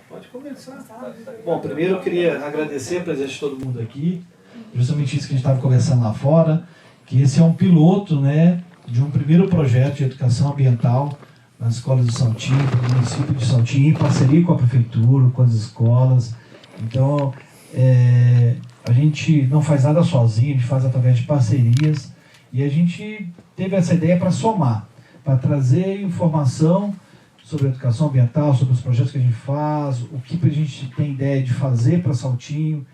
Pode começar. Bom, primeiro eu queria agradecer a presença de todo mundo aqui, justamente isso que a gente estava conversando lá fora, que esse é um piloto, né, de um primeiro projeto de educação ambiental nas escolas de Saltinho, no município de Saltinho, em parceria com a prefeitura, com as escolas. Então, a gente não faz nada sozinho, a gente faz através de parcerias, e a gente teve essa ideia para somar, para trazer informação sobre a educação ambiental, sobre os projetos que a gente faz, o que a gente tem ideia de fazer para Saltinho.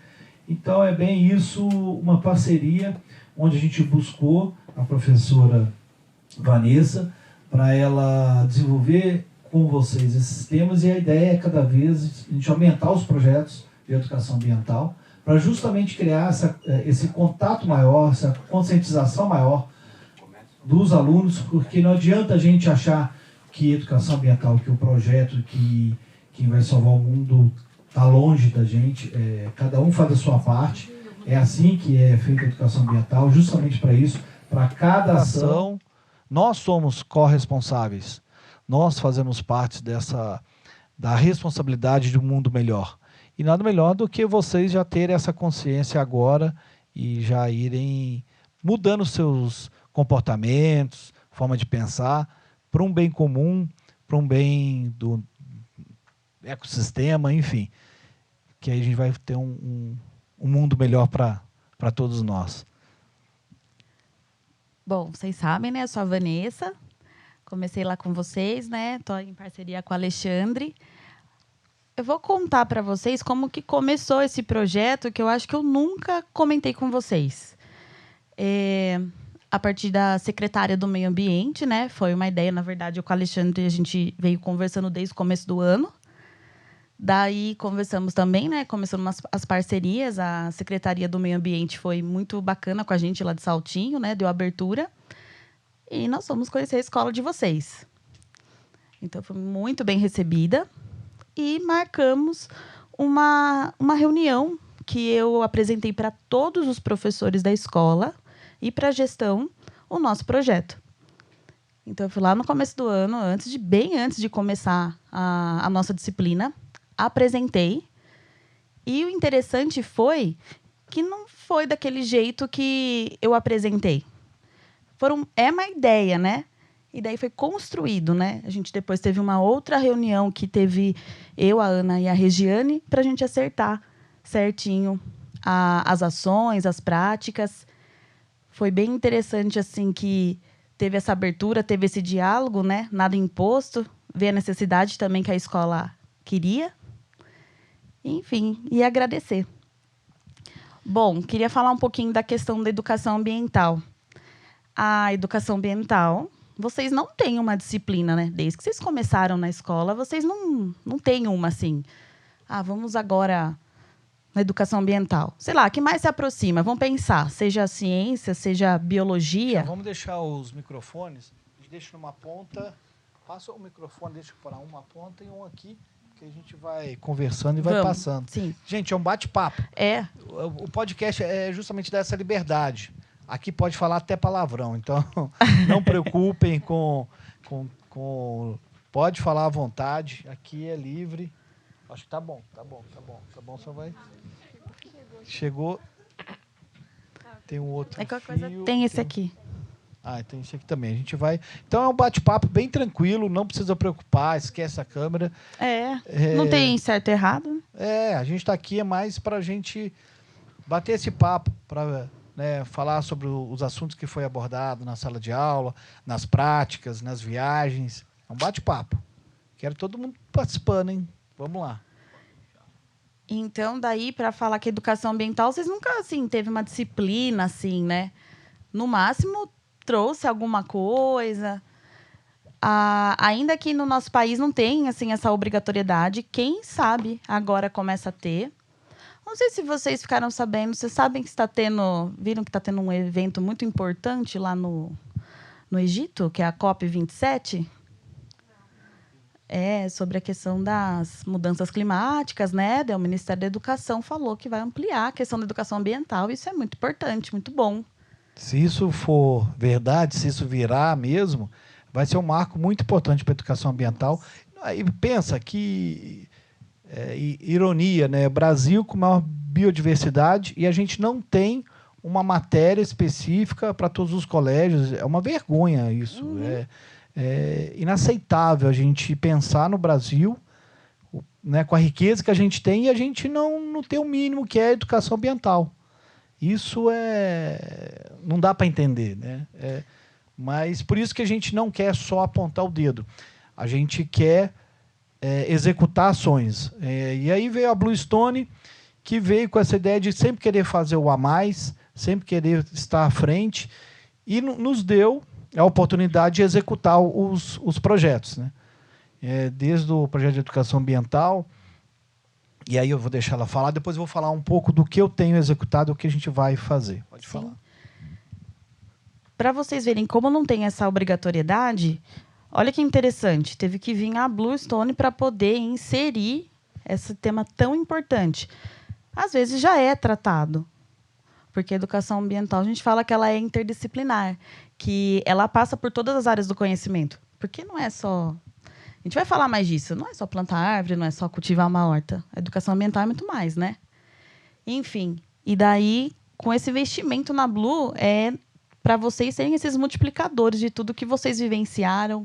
Então é bem isso, uma parceria onde a gente buscou a professora Vanessa para ela desenvolver com vocês esses temas, e a ideia é cada vez a gente aumentar os projetos de educação ambiental para justamente criar esse contato maior, essa conscientização maior dos alunos, porque não adianta a gente achar que educação ambiental, que o projeto que vai salvar o mundo está longe da gente. Cada um faz a sua parte. É assim que é feita a educação ambiental, justamente para isso, para cada ação. Nós somos corresponsáveis. Nós fazemos parte da responsabilidade de um mundo melhor. E nada melhor do que vocês já terem essa consciência agora e já irem mudando seus comportamentos, forma de pensar, para um bem comum, para um bem do ecossistema, enfim, que aí a gente vai ter um mundo melhor para todos nós. Bom, vocês sabem, né? Eu sou a Vanessa, comecei lá com vocês, né? Estou em parceria com o Alexandre. Eu vou contar para vocês como que começou esse projeto, que eu acho que eu nunca comentei com vocês. A partir da secretária do Meio Ambiente, né? Foi uma ideia, na verdade, com o Alexandre, a gente veio conversando desde o começo do ano. Daí conversamos também, né? Começando as parcerias. A Secretaria do Meio Ambiente foi muito bacana com a gente lá de Saltinho, né? Deu abertura. E nós fomos conhecer a escola de vocês. Então, foi muito bem recebida. E marcamos uma reunião que eu apresentei para todos os professores da escola e para a gestão o nosso projeto. Então, eu fui lá no começo do ano, bem antes de começar a nossa disciplina, apresentei. E o interessante foi que não foi daquele jeito que eu apresentei. É uma ideia, né? E daí foi construído, né? A gente depois teve uma outra reunião que teve eu, a Ana e a Regiane para a gente acertar certinho as ações, as práticas. Foi bem interessante, assim, que teve essa abertura, teve esse diálogo, né? Nada imposto, ver a necessidade também que a escola queria. Enfim, e agradecer. Bom, queria falar um pouquinho da questão da educação ambiental. A educação ambiental, vocês não têm uma disciplina, né? Desde que vocês começaram na escola, vocês não têm uma assim. Vamos agora na educação ambiental. Sei lá, que mais se aproxima? Vamos pensar, seja ciência, seja biologia. Vamos deixar os microfones, a gente deixa numa ponta, passa o microfone, deixa para uma ponta e um aqui, que a gente vai conversando e vai passando. Sim. Gente, é um bate-papo. O podcast é justamente dessa liberdade. Aqui pode falar até palavrão, então não preocupem com... Pode falar à vontade, aqui é livre. Acho que tá bom, só vai... Chegou. Tem um outro fio. Tem esse aqui. Tem esse aqui também. A gente vai... Então é um bate-papo bem tranquilo, não precisa preocupar, esquece a câmera. Não tem certo e errado. A gente está aqui mais para a gente bater esse papo, para... falar sobre os assuntos que foi abordado na sala de aula, nas práticas, nas viagens. É um bate-papo. Quero todo mundo participando, hein? Vamos lá. Então, daí, para falar que educação ambiental, vocês nunca, assim, teve uma disciplina, assim, né? No máximo, trouxe alguma coisa. Ainda que no nosso país não tem, assim, essa obrigatoriedade. Quem sabe agora começa a ter. Não sei se vocês ficaram sabendo, vocês sabem que viram que está tendo um evento muito importante lá no Egito, que é a COP27? Sobre a questão das mudanças climáticas, né? O Ministério da Educação falou que vai ampliar a questão da educação ambiental, e isso é muito importante, muito bom. Se isso for verdade, se isso virar mesmo, vai ser um marco muito importante para a educação ambiental. E pensa que ironia, né? Brasil com maior biodiversidade e a gente não tem uma matéria específica para todos os colégios. É uma vergonha isso. É inaceitável a gente pensar no Brasil, né, com a riqueza que a gente tem e a gente não ter o mínimo que é a educação ambiental. Isso não dá para entender, né? Mas por isso que a gente não quer só apontar o dedo. A gente quer executar ações. E aí veio a Bluestone, que veio com essa ideia de sempre querer fazer o a mais, sempre querer estar à frente, e nos deu a oportunidade de executar os projetos, né? Desde o projeto de educação ambiental, e aí eu vou deixar ela falar, depois eu vou falar um pouco do que eu tenho executado e o que a gente vai fazer. Pode falar. Para vocês verem como não tem essa obrigatoriedade, olha que interessante, teve que vir a Bluestone para poder inserir esse tema tão importante. Às vezes já é tratado, porque a educação ambiental, a gente fala que ela é interdisciplinar, que ela passa por todas as áreas do conhecimento, porque não é só... A gente vai falar mais disso, não é só plantar árvore, não é só cultivar uma horta. A educação ambiental é muito mais, né? Enfim, e daí, com esse investimento na Blue, para vocês serem esses multiplicadores de tudo que vocês vivenciaram.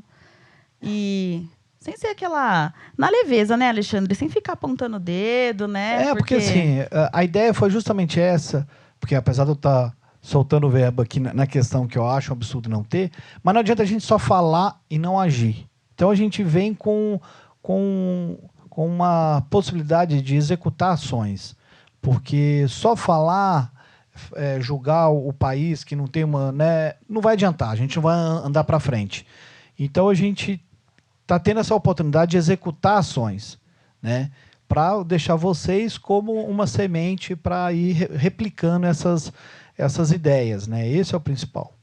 E sem ser aquela... Na leveza, né, Alexandre? Sem ficar apontando o dedo, né? Porque assim, a ideia foi justamente essa, porque apesar de eu estar soltando o verbo aqui na questão que eu acho um absurdo não ter, mas não adianta a gente só falar e não agir. Então a gente vem com uma possibilidade de executar ações, porque só falar, julgar o país que não tem uma... Né, não vai adiantar, a gente não vai andar para frente. Então a gente está tendo essa oportunidade de executar ações, né, para deixar vocês como uma semente para ir replicando essas ideias, né? Esse é o principal.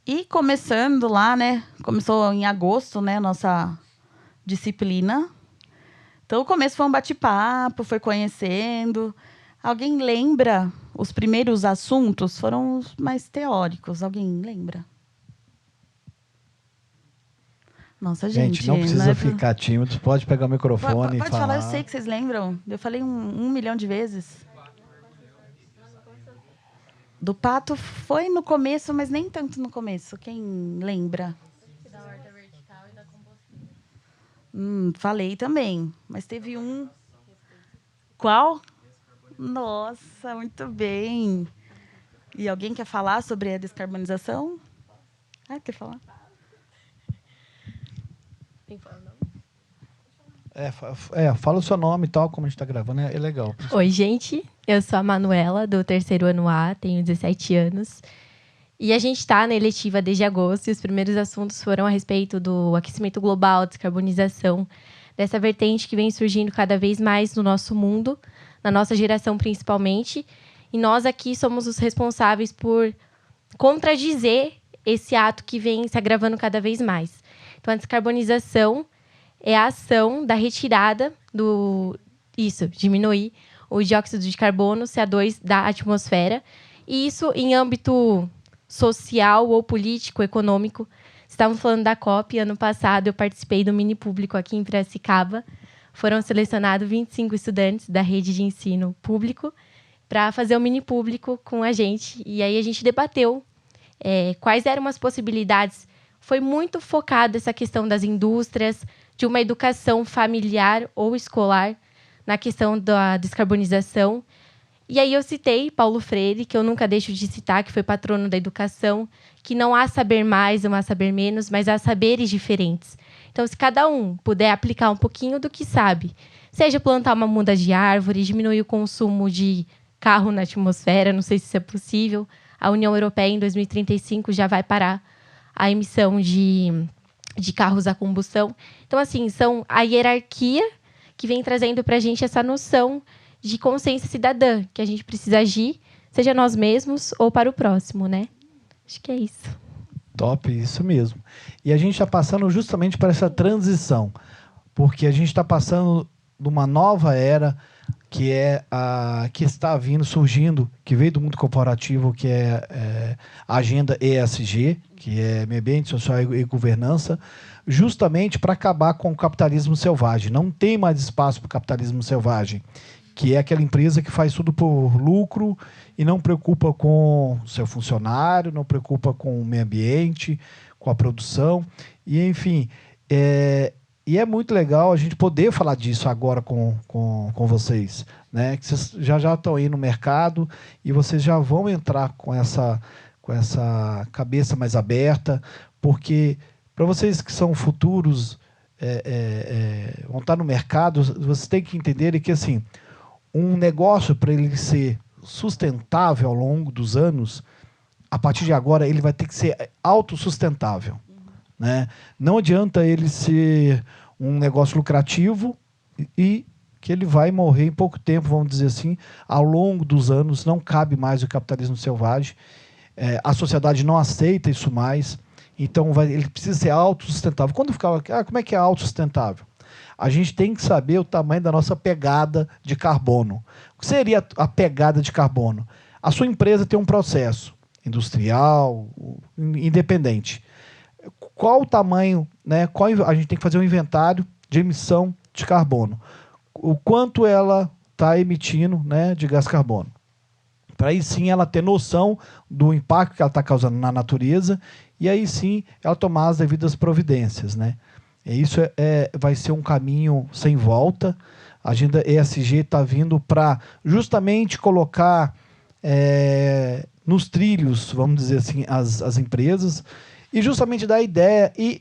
E começando lá, né? Começou em agosto, né? Nossa disciplina. Então, o começo foi um bate-papo, foi conhecendo. Alguém lembra? Os primeiros assuntos foram os mais teóricos. Alguém lembra? Nossa, gente. Não precisa ficar tímido. Pode pegar o microfone e falar. Pode falar, eu sei que vocês lembram. Eu falei 1 milhão de vezes. Do pato foi no começo, mas nem tanto no começo. Quem lembra? Da horta vertical e da compostura. Falei também, mas teve um... Qual? Nossa, muito bem. E alguém quer falar sobre a descarbonização? Quer falar? Tem que falar o nome? Fala o seu nome e tal, como a gente está gravando, é legal. Oi, gente. Eu sou a Manuela, do 3º ano A, tenho 17 anos. E a gente está na eletiva desde agosto, e os primeiros assuntos foram a respeito do aquecimento global, descarbonização, dessa vertente que vem surgindo cada vez mais no nosso mundo, na nossa geração principalmente. E nós aqui somos os responsáveis por contradizer esse ato que vem se agravando cada vez mais. Então, a descarbonização é a ação da retirada diminuir o dióxido de carbono, CO2, da atmosfera. E isso em âmbito social ou político, econômico. Estávamos falando da COP. Ano passado, eu participei do mini público aqui em Piracicaba. Foram selecionados 25 estudantes da rede de ensino público para fazer o mini público com a gente. E aí a gente debateu quais eram as possibilidades. Foi muito focado essa questão das indústrias, de uma educação familiar ou escolar na questão da descarbonização. E aí eu citei Paulo Freire, que eu nunca deixo de citar, que foi patrono da educação, que não há saber mais, não há saber menos, mas há saberes diferentes. Então, se cada um puder aplicar um pouquinho do que sabe, seja plantar uma muda de árvore, diminuir o consumo de carro na atmosfera, não sei se isso é possível. A União Europeia, em 2035, já vai parar a emissão de carros a combustão. Então, assim, são a hierarquia que vem trazendo para a gente essa noção de consciência cidadã, que a gente precisa agir, seja nós mesmos ou para o próximo, né? Acho que é isso. Top, isso mesmo. E a gente está passando justamente para essa transição, porque a gente está passando de uma nova era que é que está surgindo, que veio do mundo corporativo, que é a agenda ESG, que é Meio Ambiente, Social e Governança, justamente para acabar com o capitalismo selvagem. Não tem mais espaço para o capitalismo selvagem, que é aquela empresa que faz tudo por lucro e não preocupa com o seu funcionário, não preocupa com o meio ambiente, com a produção, e enfim... E é muito legal a gente poder falar disso agora com vocês, né? Que vocês já estão aí no mercado e vocês já vão entrar com essa cabeça mais aberta, porque para vocês que são futuros, vão estar no mercado, vocês têm que entender que assim, um negócio, para ele ser sustentável ao longo dos anos, a partir de agora ele vai ter que ser autossustentável. Né? Não adianta ele ser um negócio lucrativo e que ele vai morrer em pouco tempo, vamos dizer assim, ao longo dos anos. Não cabe mais o capitalismo selvagem. A sociedade não aceita isso mais. Então, ele precisa ser autossustentável. Quando ficava, como é que é autossustentável? A gente tem que saber o tamanho da nossa pegada de carbono. O que seria a pegada de carbono? A sua empresa tem um processo industrial, independente. Qual o tamanho, né? A gente tem que fazer um inventário de emissão de carbono. O quanto ela está emitindo, né, de gás carbono. Para aí sim ela ter noção do impacto que ela está causando na natureza e aí sim ela tomar as devidas providências. Né? E isso vai ser um caminho sem volta. A agenda ESG está vindo para justamente colocar nos trilhos, vamos dizer assim, as empresas, e justamente dar ideia, e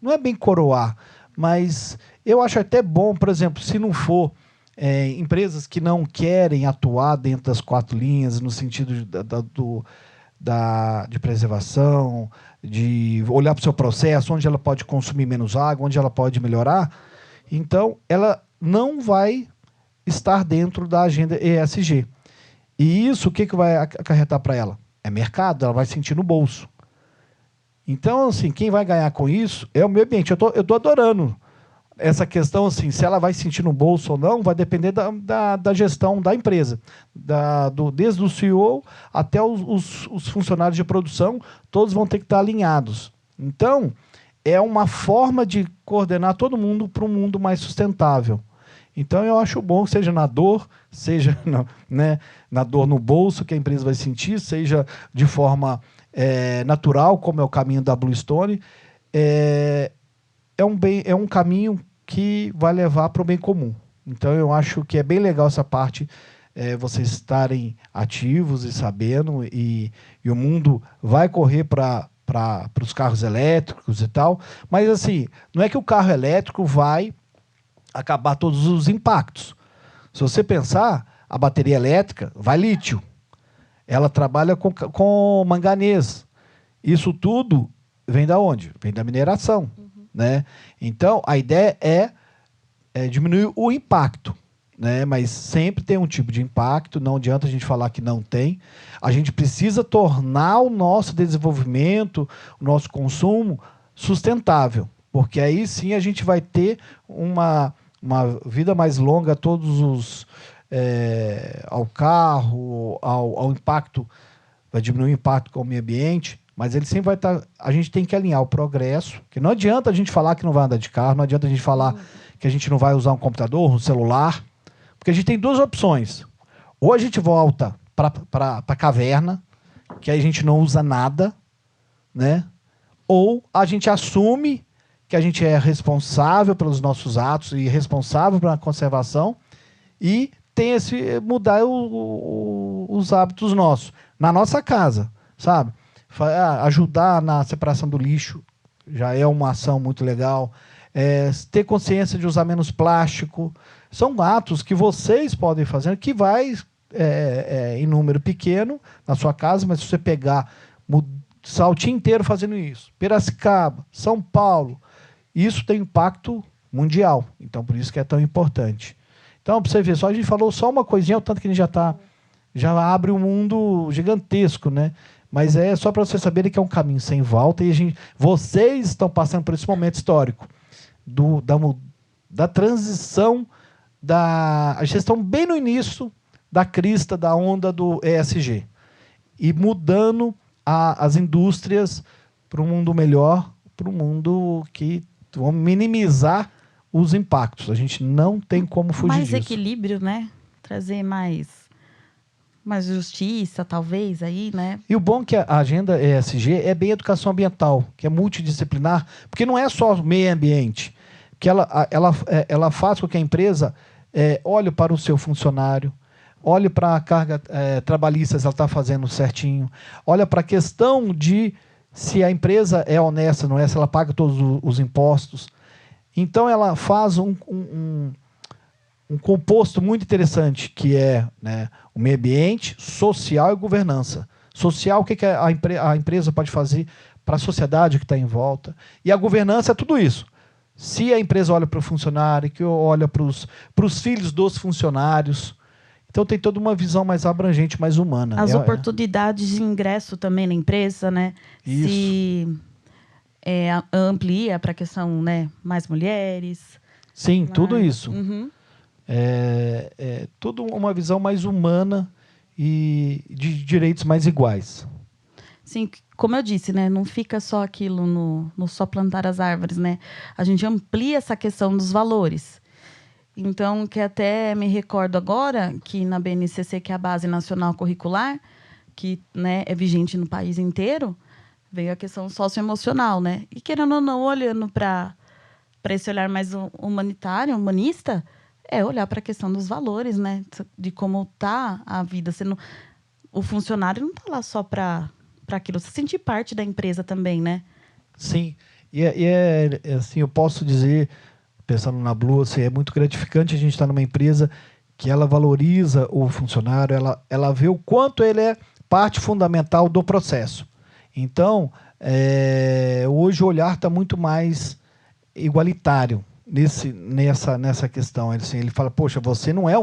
não é bem coroar, mas eu acho até bom, por exemplo, se não for empresas que não querem atuar dentro das 4 linhas, no sentido de preservação, de olhar para o seu processo, onde ela pode consumir menos água, onde ela pode melhorar, então ela não vai estar dentro da agenda ESG. E isso, o que vai acarretar para ela? É mercado, ela vai sentir no bolso. Então, assim, quem vai ganhar com isso é o meio ambiente. Eu tô adorando essa questão, assim, se ela vai sentir no bolso ou não, vai depender da gestão da empresa. Desde o CEO até os funcionários de produção, todos vão ter que estar alinhados. Então, é uma forma de coordenar todo mundo para um mundo mais sustentável. Então, eu acho bom que seja na dor, seja na dor no bolso que a empresa vai sentir, seja de forma natural, como é o caminho da Bluestone, é um caminho que vai levar para o bem comum. Então, eu acho que é bem legal essa parte, vocês estarem ativos e sabendo, e o mundo vai correr para os carros elétricos e tal, mas assim, não é que o carro elétrico vai acabar todos os impactos. Se você pensar, a bateria elétrica vai lítio. Ela trabalha com manganês. Isso tudo vem da onde? Vem da mineração. Né? Então, a ideia é diminuir o impacto. Né? Mas sempre tem um tipo de impacto, não adianta a gente falar que não tem. A gente precisa tornar o nosso desenvolvimento, o nosso consumo sustentável, porque aí sim a gente vai ter uma vida mais longa, ao carro, ao impacto, vai diminuir o impacto com o meio ambiente, mas ele sempre vai estar... A gente tem que alinhar o progresso, que não adianta a gente falar que não vai andar de carro, não adianta a gente falar que a gente não vai usar um computador, um celular, porque a gente tem 2 opções. Ou a gente volta para a caverna, que aí a gente não usa nada, né? Ou a gente assume que a gente é responsável pelos nossos atos e responsável pela conservação e tem mudar os hábitos nossos, na nossa casa, sabe? Ajudar na separação do lixo já é uma ação muito legal. Ter consciência de usar menos plástico. São atos que vocês podem fazer, que vai em número pequeno na sua casa, mas se você pegar Saltinho inteiro fazendo isso, Piracicaba, São Paulo, isso tem impacto mundial. Então, por isso que é tão importante. Então, para você ver, a gente falou só uma coisinha, o tanto que a gente já abre um mundo gigantesco, né? Mas é só para vocês saberem que é um caminho sem volta e vocês estão passando por esse momento histórico da transição a gente está bem no início da crista, da onda do ESG. E mudando as indústrias para um mundo melhor, para um mundo que vão minimizar os impactos. A gente não tem como fugir mais disso. Equilíbrio, né? Trazer mais justiça, talvez, aí, né? E o bom é que a agenda ESG é bem educação ambiental, que é multidisciplinar, porque não é só meio ambiente, que ela faz com que a empresa olhe para o seu funcionário, olhe para a carga trabalhista, se ela está fazendo certinho, olha para a questão de se a empresa é honesta, não é, se ela paga todos os impostos. Então, ela faz um composto muito interessante, que é, né, o meio ambiente, social e governança. Social, o que a empresa pode fazer para a sociedade que está em volta. E a governança é tudo isso. Se a empresa olha para o funcionário, que olha para os filhos dos funcionários. Então, tem toda uma visão mais abrangente, mais humana. As oportunidades de ingresso também na empresa, né? Isso. Se amplia para a questão, né, mais mulheres. Sim, tudo isso. Uhum. Tudo uma visão mais humana e de direitos mais iguais. Sim, como eu disse, né, não fica só aquilo no só plantar as árvores, né? A gente amplia essa questão dos valores. Então, que até me recordo agora que na BNCC, que é a Base Nacional Curricular, que, né, é vigente no país inteiro, veio a questão socioemocional, né? E querendo ou não, olhando para esse olhar mais humanitário, humanista, olhar para a questão dos valores, né? De como está a vida. O funcionário não está lá só para aquilo. Você sentir parte da empresa também, né? Sim. E assim, eu posso dizer, pensando na Blue, assim, é muito gratificante a gente estar numa empresa que ela valoriza o funcionário, ela vê o quanto ele é parte fundamental do processo. Então, hoje o olhar está muito mais igualitário nessa questão. Ele fala, poxa, você não é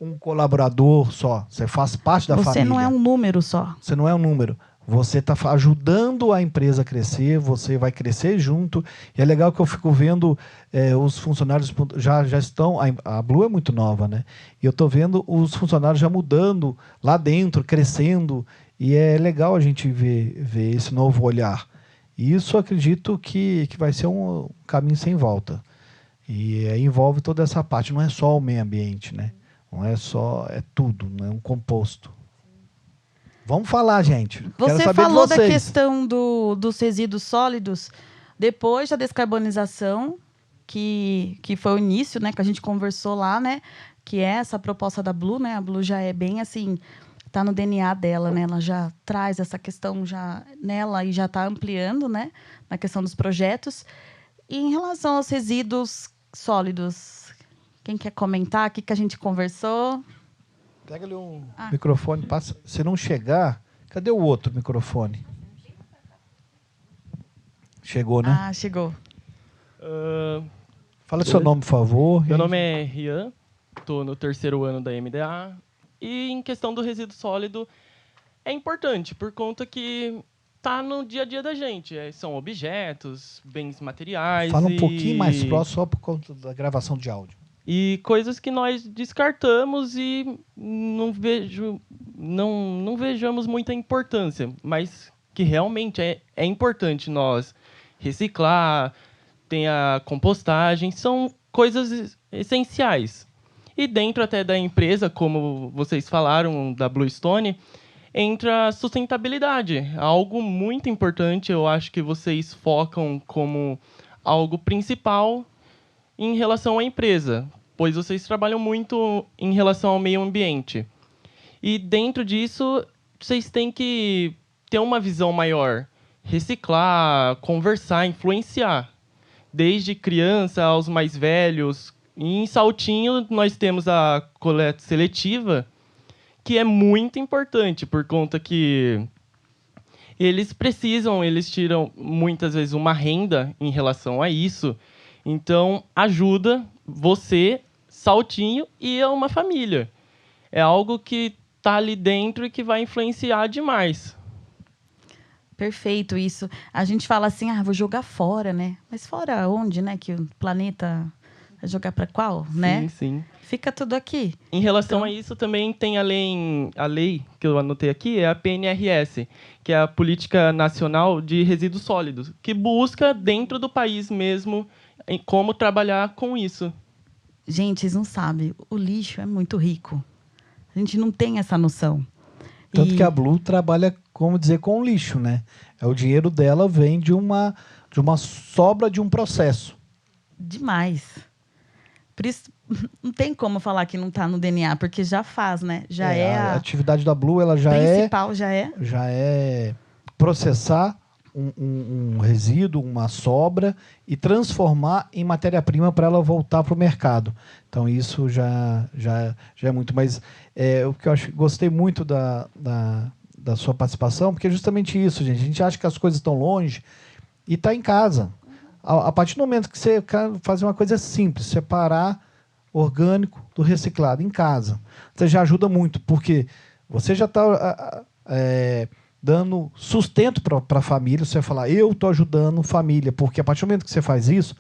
um colaborador só, você faz parte da família. Você não é um número só. Você não é um número. Você está ajudando a empresa a crescer, você vai crescer junto. E é legal que eu fico vendo os funcionários já estão... A Blue é muito nova, né? E eu estou vendo os funcionários já mudando lá dentro, crescendo. E é legal a gente ver esse novo olhar. E isso, acredito que vai ser um caminho sem volta. E envolve toda essa parte. Não é só o meio ambiente, né? Não é só... É tudo, não é um composto. Vamos falar, gente. Quero Você saber falou de da vocês. questão dos resíduos sólidos depois da descarbonização, que foi o início, né, que a gente conversou lá, né, que é essa proposta da Blue, né? A Blue já é bem assim, está no DNA dela, né? Ela já traz essa questão já nela e já está ampliando, né, na questão dos projetos. E em relação aos resíduos sólidos, quem quer comentar? O que a gente conversou? Pega ali um microfone, passa. Se não chegar, cadê o outro microfone? Chegou, né? Ah, chegou. Fala seu nome, por favor. Meu nome é Rian, estou no 3º ano da MDA. E em questão do resíduo sólido, é importante, por conta que está no dia a dia da gente. São objetos, bens materiais. Fala um pouquinho mais próximo, só por conta da gravação de áudio. E coisas que nós descartamos e não vejamos muita importância, mas que realmente é importante nós reciclar, tem a compostagem, são coisas essenciais. E dentro até da empresa, como vocês falaram, da Bluestone, entra a sustentabilidade, algo muito importante, eu acho que vocês focam como algo principal em relação à empresa, pois vocês trabalham muito em relação ao meio ambiente. E dentro disso, vocês têm que ter uma visão maior, reciclar, conversar, influenciar. Desde criança aos mais velhos. E em Saltinho, nós temos a coleta seletiva, que é muito importante, por conta que eles tiram muitas vezes uma renda em relação a isso. Então, ajuda você, Saltinho e uma família. É algo que está ali dentro e que vai influenciar demais. Perfeito isso. A gente fala assim, vou jogar fora, né? Mas fora onde, né? Que o planeta... Vai jogar para qual, né? Sim, sim. Fica tudo aqui. Em relação a isso, também tem a lei que eu anotei aqui, é a PNRS, que é a Política Nacional de Resíduos Sólidos, que busca, dentro do país mesmo, como trabalhar com isso. Gente, vocês não sabem, o lixo é muito rico. A gente não tem essa noção. Tanto que a Blue trabalha, como dizer, com lixo, né? O dinheiro dela vem de uma sobra de um processo. Demais. Por isso, não tem como falar que não está no DNA, porque já faz, né? Já é a a atividade da Blue, ela já principal, já é processar um resíduo, uma sobra e transformar em matéria-prima para ela voltar para o mercado. Então isso já é muito. Mas o que eu gostei muito da sua participação, porque é justamente isso, gente. A gente acha que as coisas estão longe e está em casa. A partir do momento que você quer fazer uma coisa simples, separar orgânico do reciclado em casa, você já ajuda muito, porque você já está dando sustento para a família. Você vai falar, eu estou ajudando família, porque a partir do momento que você faz isso,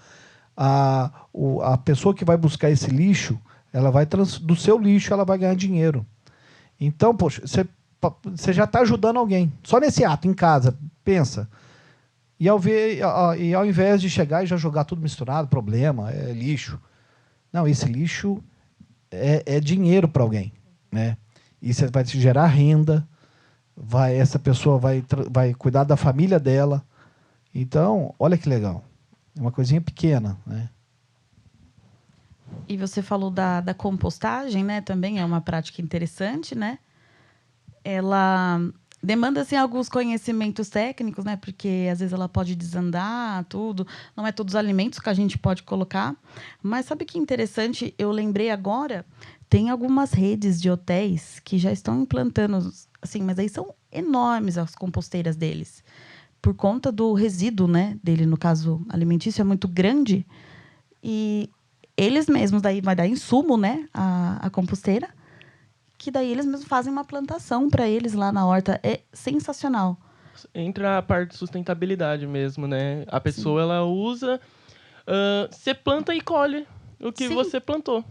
a pessoa que vai buscar esse lixo, ela vai do seu lixo ela vai ganhar dinheiro. Então, poxa, você já está ajudando alguém. Só nesse ato, em casa, pensa. E ao invés de chegar e já jogar tudo misturado, problema, é lixo. Não, esse lixo é dinheiro para alguém, né? Isso vai te gerar renda, essa pessoa vai cuidar da família dela. Então, olha que legal. É uma coisinha pequena, né? E você falou da compostagem, né? Também é uma prática interessante, né? Ela demanda assim, alguns conhecimentos técnicos, né? Porque às vezes ela pode desandar tudo. Não é todos os alimentos que a gente pode colocar. Mas sabe que interessante? Eu lembrei agora, tem algumas redes de hotéis que já estão implantando, assim, mas aí são enormes as composteiras deles. Por conta do resíduo, né, dele, no caso alimentício, é muito grande. E eles mesmos, daí vai dar insumo, né, a composteira, que daí eles mesmos fazem uma plantação para eles lá na horta. É sensacional. Entra a parte de sustentabilidade mesmo, né? A pessoa, ela usa... você planta e colhe o que você plantou.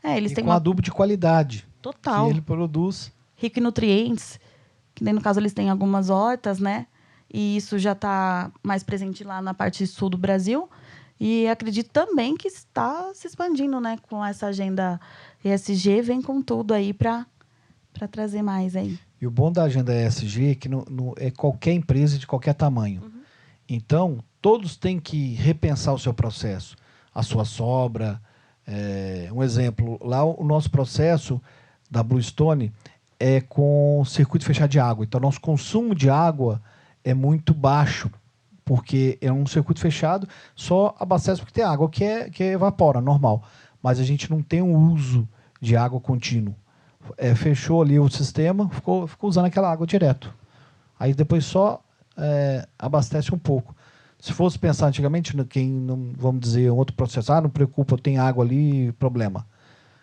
Eles têm com adubo de qualidade. Total. Que ele produz. Rico em nutrientes. Que daí, no caso, eles têm algumas hortas, né? E isso já está mais presente lá na parte sul do Brasil. E acredito também que está se expandindo, né? Com essa agenda ESG, vem com tudo aí para trazer mais aí. E o bom da agenda ESG é que é qualquer empresa de qualquer tamanho. Uhum. Então, todos têm que repensar o seu processo, a sua sobra. Um exemplo, lá o nosso processo da Bluestone é com circuito fechado de água. Então, nosso consumo de água é muito baixo, porque é um circuito fechado, só abastece porque tem água que evapora, normal. Mas a gente não tem um uso de água contínuo. Fechou ali o sistema, ficou usando aquela água direto. Aí depois só abastece um pouco. Se fosse pensar antigamente, vamos dizer, um outro processo, não preocupa, tem água ali, problema.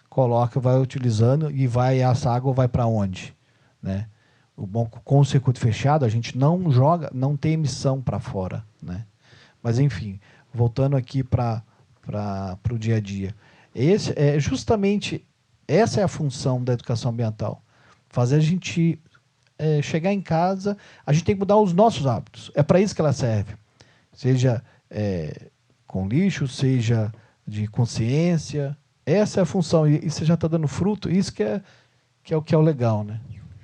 Coloca, vai utilizando e essa água vai para onde? Né? O bom, com o circuito fechado, a gente não joga, não tem emissão para fora. Né? Mas, enfim, voltando aqui para o dia a dia. Justamente essa é a função da educação ambiental. Fazer a gente chegar em casa, a gente tem que mudar os nossos hábitos. É para isso que ela serve. Seja com lixo, seja de consciência. Essa é a função. E você já está dando fruto. Isso que é o que é o legal, né?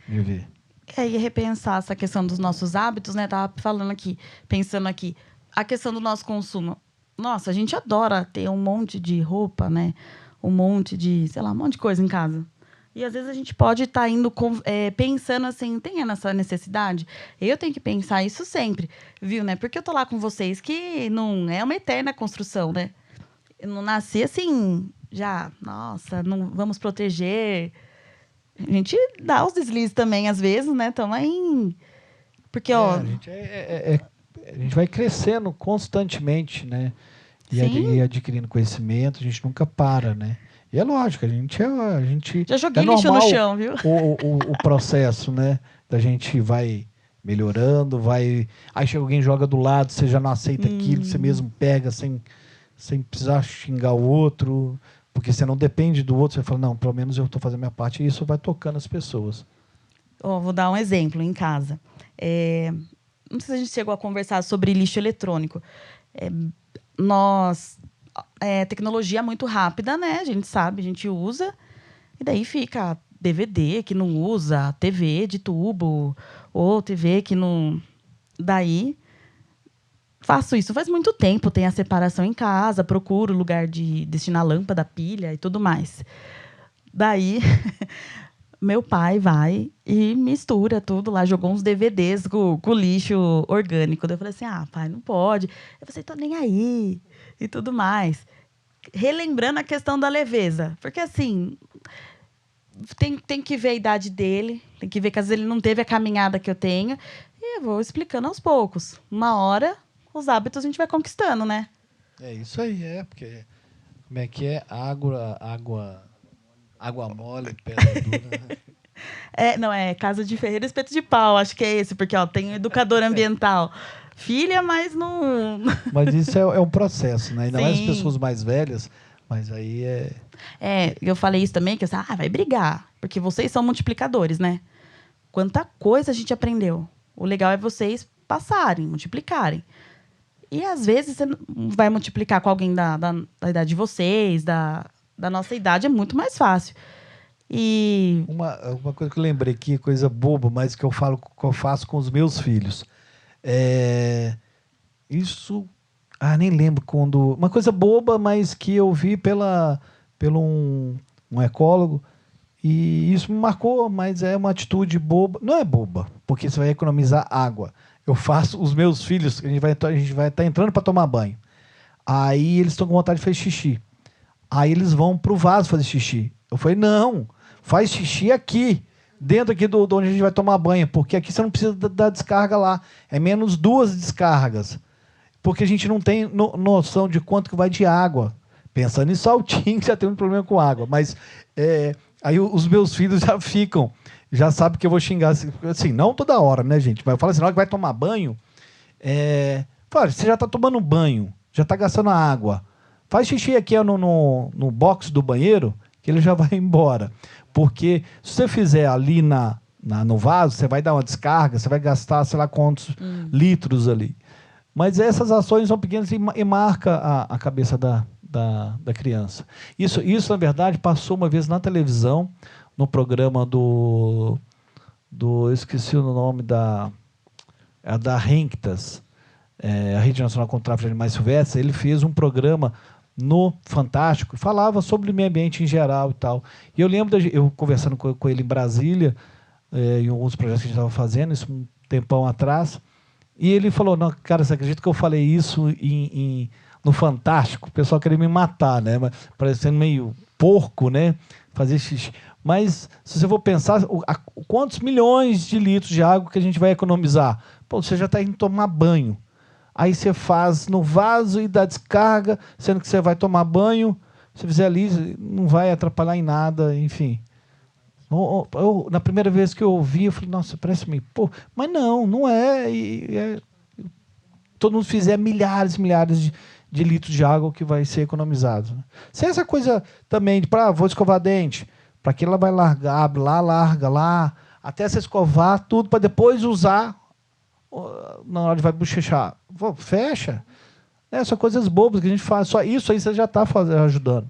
De ver. E repensar essa questão dos nossos hábitos, né? Estava falando aqui, pensando aqui, a questão do nosso consumo. Nossa, a gente adora ter um monte de roupa, né? Um monte de, sei lá, um monte de coisa em casa. E às vezes a gente pode estar indo pensando assim, tem essa necessidade? Eu tenho que pensar isso sempre, viu, né? Porque eu tô lá com vocês, que não é uma eterna construção, né? Eu não nasci assim, já, nossa, não vamos proteger. A gente dá os deslizes também, às vezes, né? Estamos aí. Porque, ó. A gente vai crescendo constantemente, né? E adquirindo conhecimento, a gente nunca para, né? E é lógico, a gente já joguei lixo no chão, viu? O processo, né? Da gente vai melhorando, aí chega alguém, joga do lado, você já não aceita aquilo, você mesmo pega sem sem precisar xingar o outro, porque você não depende do outro, você fala, não, pelo menos eu estou fazendo a minha parte, e isso vai tocando as pessoas. Vou dar um exemplo em casa. Não sei se a gente chegou a conversar sobre lixo eletrônico. Tecnologia muito rápida, né? A gente sabe, a gente usa, e daí fica DVD que não usa, TV de tubo, ou TV que não... Daí, faço isso faz muito tempo, tem a separação em casa, procuro lugar de destinar lâmpada, pilha e tudo mais. Daí, meu pai vai e mistura tudo lá, jogou uns DVDs com lixo orgânico. Daí eu falei assim, pai, não pode. Eu falei, tô nem aí, e tudo mais. Relembrando a questão da leveza, porque assim... Tem que ver a idade dele, tem que ver que às vezes ele não teve a caminhada que eu tenho, e eu vou explicando aos poucos. Uma hora, os hábitos a gente vai conquistando, né? É isso aí, porque como é que é? Água mole, pedra dura. Não, é casa de ferreiro, espeto de pau, acho que é esse, porque tem um educador ambiental. Filha, mas não... Mas isso é um processo, né? Ainda mais as Sim. pessoas mais velhas, mas aí eu falei isso também, que vai brigar, porque vocês são multiplicadores, né? Quanta coisa a gente aprendeu. O legal é vocês passarem, multiplicarem. E, às vezes, você vai multiplicar com alguém da idade de vocês, da nossa idade, é muito mais fácil. E... Uma coisa que eu lembrei aqui, coisa boba, mas que eu faço com os meus filhos. Isso... nem lembro quando... Uma coisa boba, mas que eu vi pelo um ecólogo, e isso me marcou, mas é uma atitude boba. Não é boba, porque você vai economizar água. Eu faço os meus filhos, a gente vai estar entrando para tomar banho. Aí eles estão com vontade de fazer xixi. Aí eles vão pro vaso fazer xixi. Eu falei, não, faz xixi aqui, dentro aqui de onde a gente vai tomar banho, porque aqui você não precisa da descarga lá. É menos 2 descargas. Porque a gente não tem noção de quanto que vai de água. Pensando em Saltinho, que já tem um problema com água. Mas aí os meus filhos já sabem que eu vou xingar. Assim, não toda hora, né, gente? Mas eu falo assim, na hora que vai tomar banho, fala, você já está tomando banho, já está gastando água. Faz xixi aqui no box do banheiro, que ele já vai embora. Porque se você fizer ali no vaso, você vai dar uma descarga, você vai gastar, sei lá quantos litros ali. Mas essas ações são pequenas e marca a cabeça da criança. Isso, na verdade, passou uma vez na televisão, no programa do eu esqueci o nome da Renktas, a Rede Nacional contra o Tráfico de Animais Silvestres. Ele fez um programa no Fantástico, falava sobre o meio ambiente em geral e tal. E eu lembro, eu conversando com ele em Brasília, em alguns projetos que a gente estava fazendo, isso um tempão atrás, e ele falou, não, cara, você acredita que eu falei isso no Fantástico? O pessoal queria me matar, né? Parecendo meio porco, né? Fazer xixi. Mas, se você for pensar, quantos milhões de litros de água que a gente vai economizar? Pô, você já está indo tomar banho. Aí você faz no vaso e dá descarga, sendo que você vai tomar banho, se fizer ali, não vai atrapalhar em nada, enfim. Na primeira vez que eu ouvi, eu falei, nossa, parece meio... Pô, mas não é. Todo mundo fizer milhares de litros de água que vai ser economizado. Né? Se essa coisa também, vou escovar dente, para que ela vai largar, abre lá, larga lá, até você escovar tudo, para depois usar na hora de vai bochechar. Fecha. São coisas bobas que a gente faz. Só isso aí você já está ajudando.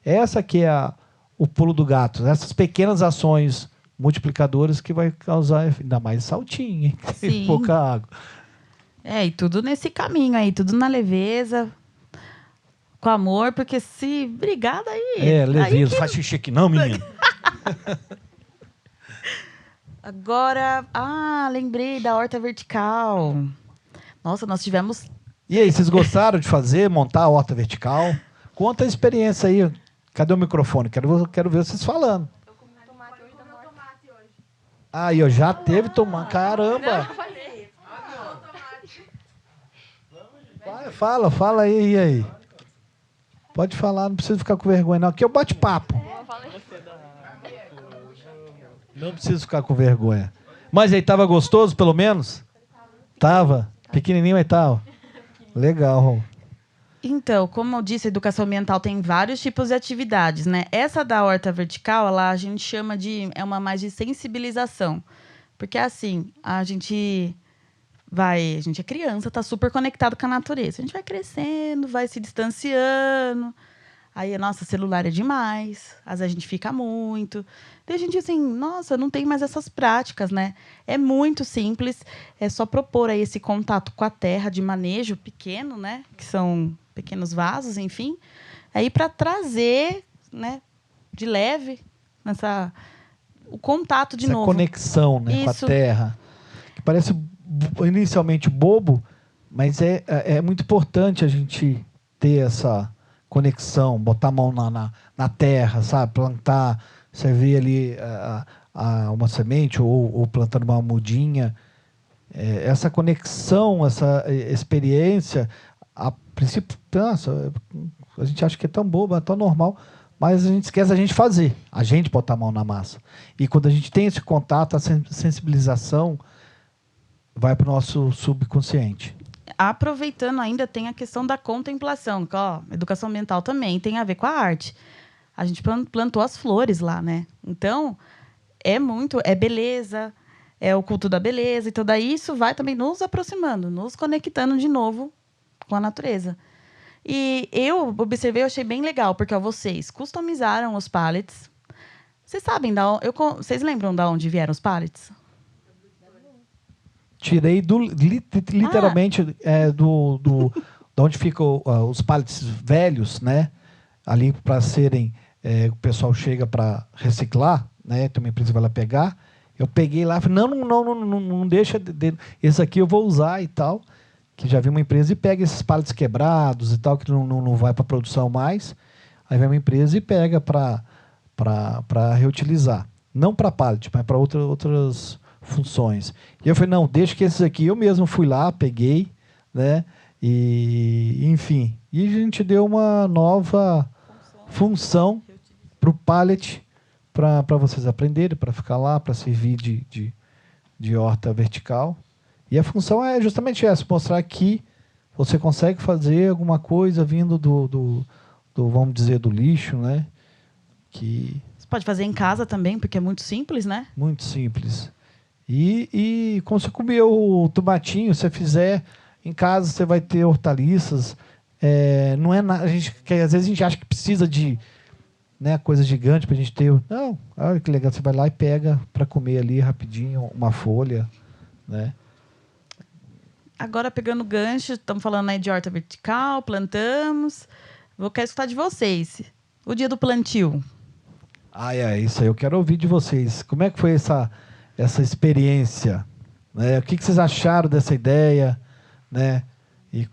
Essa que é o pulo do gato. Essas pequenas ações multiplicadoras que vai causar ainda mais Saltinho, hein? Sim. Pouca água. E tudo nesse caminho aí, tudo na leveza, com amor, porque se brigar daí... leveza. Faz xixi aqui não, menino. Agora, lembrei da horta vertical. Nossa, nós tivemos... E aí, vocês gostaram de montar a horta vertical? Conta a experiência aí. Cadê o microfone? Quero ver vocês falando. Eu comi tomate hoje da tomate hoje. Aí, eu já teve tomate. Caramba! Fala aí, e aí? Pode falar, não precisa ficar com vergonha, não. Aqui é o bate-papo. Não precisa ficar com vergonha. Mas aí, tava gostoso, pelo menos? Tava? Pequenininho, mas tava. Legal. Então, como eu disse, a educação ambiental tem vários tipos de atividades, né? Essa da horta vertical, a gente chama de... É uma mais de sensibilização. Porque, assim, a gente é criança, tá super conectado com a natureza. A gente vai crescendo, vai se distanciando. Aí, nossa, celular é demais. Às vezes a gente fica muito. Daí a gente assim, nossa, não tem mais essas práticas, né? É muito simples. É só propor aí esse contato com a terra de manejo pequeno, né? Que são pequenos vasos, enfim. Aí para trazer, né? De leve, o contato de essa novo. Conexão, né, com a terra. Que parece inicialmente bobo, mas é muito importante a gente ter essa conexão, botar a mão na terra, sabe? Plantar, servir ali uma semente ou plantando uma mudinha. Essa conexão, essa experiência, a princípio, nossa, a gente acha que é tão bobo, é tão normal, mas a gente esquece a gente fazer, a gente botar a mão na massa. E quando a gente tem esse contato, a sensibilização vai para o nosso subconsciente. Aproveitando ainda, tem a questão da contemplação. Que, educação ambiental também tem a ver com a arte. A gente plantou as flores lá, né? Então, é beleza, é o culto da beleza. Então, daí isso vai também nos aproximando, nos conectando de novo com a natureza. E eu observei, eu achei bem legal, porque vocês customizaram os pallets. Vocês sabem, vocês lembram de onde vieram os pallets? Tirei literalmente de onde ficam os pallets velhos, né? Ali para serem, o pessoal chega para reciclar, né? Tem uma empresa que vai lá pegar. Eu peguei lá, falei, não deixa, esse aqui eu vou usar e tal. Que já vi uma empresa e pega esses pallets quebrados e tal, que não vai para produção mais. Aí vem uma empresa e pega para reutilizar. Não para pallet, mas para outras funções. E eu falei, não, deixa que esses aqui, eu mesmo fui lá, peguei, né? E, enfim, e a gente deu uma nova função para o pallet, para vocês aprenderem, para ficar lá, para servir de horta vertical. E a função é justamente essa, mostrar que você consegue fazer alguma coisa vindo vamos dizer, do lixo, né? Que você pode fazer em casa também, porque é muito simples, né? Muito simples. E como você comeu o tomatinho, se você fizer em casa, você vai ter hortaliças. Não é nada. Às vezes a gente acha que precisa de, né, coisa gigante para a gente ter. Não, olha que legal, você vai lá e pega para comer ali rapidinho uma folha, né? Agora, pegando gancho, estamos falando aí de horta vertical, plantamos. Quero escutar de vocês. O dia do plantio. Isso aí eu quero ouvir de vocês. Como é que foi essa experiência? Né? O que vocês acharam dessa ideia? Né? E,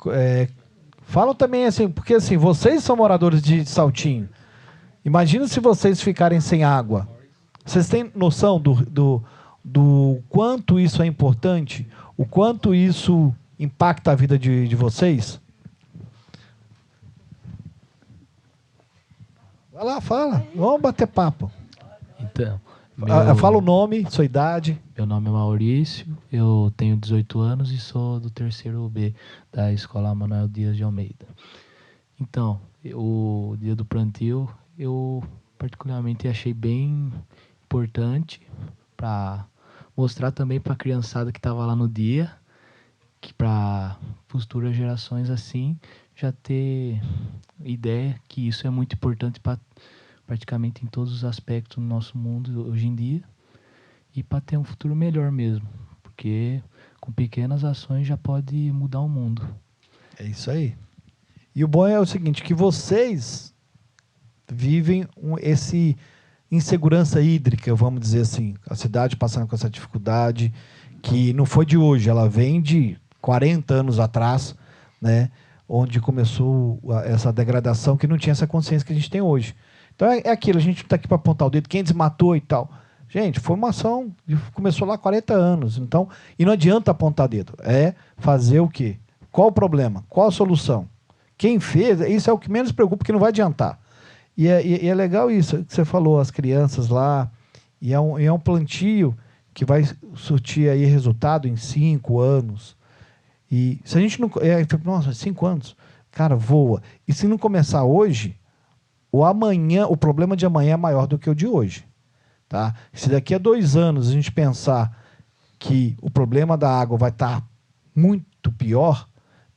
falam também assim, porque assim, vocês são moradores de Saltinho. Imagina se vocês ficarem sem água. Vocês têm noção do quanto isso é importante? O quanto isso impacta a vida de vocês? Vai lá, fala. Vamos bater papo. Então, fala o nome, sua idade. Meu nome é Maurício, eu tenho 18 anos e sou do terceiro B da Escola Manuel Dias de Almeida. Então, o dia do plantio, eu particularmente achei bem importante para mostrar também para a criançada que estava lá no dia, que para futuras gerações assim, já ter ideia que isso é muito importante para praticamente em todos os aspectos do nosso mundo hoje em dia e para ter um futuro melhor mesmo, porque com pequenas ações já pode mudar o mundo. É isso aí. E o bom é o seguinte, que vocês vivem esse insegurança hídrica, vamos dizer assim, a cidade passando com essa dificuldade, que não foi de hoje, ela vem de 40 anos atrás, né, onde começou essa degradação, que não tinha essa consciência que a gente tem hoje. Então é aquilo, a gente está aqui para apontar o dedo, quem desmatou e tal. Gente, foi uma ação que começou lá há 40 anos, então, e não adianta apontar dedo, é fazer o quê? Qual o problema? Qual a solução? Quem fez, isso é o que menos preocupa, porque não vai adiantar. E é legal isso que você falou, as crianças lá, e é um plantio que vai surtir aí resultado em 5 anos. E se a gente não... nossa, 5 anos. cara, voa. E se não começar hoje, o amanhã, o problema de amanhã é maior do que o de hoje. Tá? Se daqui a 2 anos a gente pensar que o problema da água vai estar muito pior,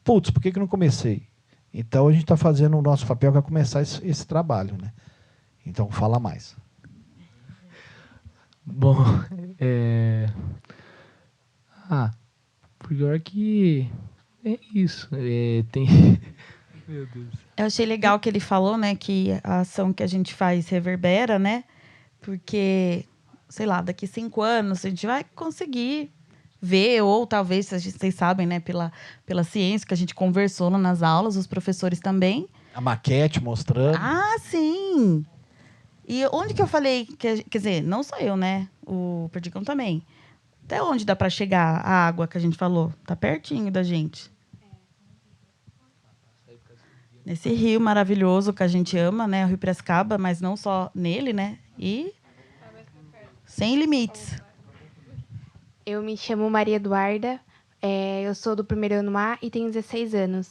putz, por que eu não comecei? Então a gente está fazendo o nosso papel, que é começar esse trabalho. Né? Então fala mais. Bom, pior que é isso. Tem. Meu Deus. Eu achei legal que ele falou, né, que a ação que a gente faz reverbera, né? Porque, sei lá, daqui 5 anos a gente vai conseguir ver, ou talvez, vocês sabem, né, pela ciência que a gente conversou nas aulas, os professores também. A maquete mostrando. Ah, sim! E onde que eu falei, quer dizer, não só eu, né? O Perdigão também. Até onde dá para chegar a água que a gente falou? Tá pertinho da gente. Nesse rio maravilhoso que a gente ama, né? O Rio Piracicaba, mas não só nele, né? E sem limites. Eu me chamo Maria Eduarda, eu sou do 1º ano A e tenho 16 anos.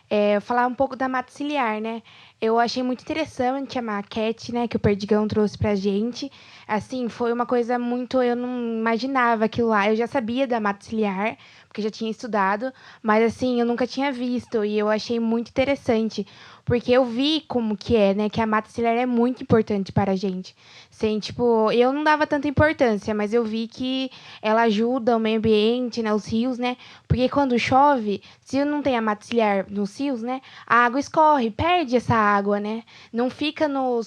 Eu falar um pouco da mata ciliar, né? Eu achei muito interessante a maquete, né, que o Perdigão trouxe pra gente. Assim, foi uma coisa muito... Eu não imaginava aquilo lá. Eu já sabia da mata ciliar, porque já tinha estudado, mas, assim, eu nunca tinha visto. E eu achei muito interessante, porque eu vi como que é, né, que a mata ciliar é muito importante para a gente. Assim, tipo, eu não dava tanta importância, mas eu vi que ela ajuda o meio ambiente, né, os rios, né? Porque quando chove, se não tem a mata ciliar nos rios, né, a água escorre, perde essa água, né? Não fica no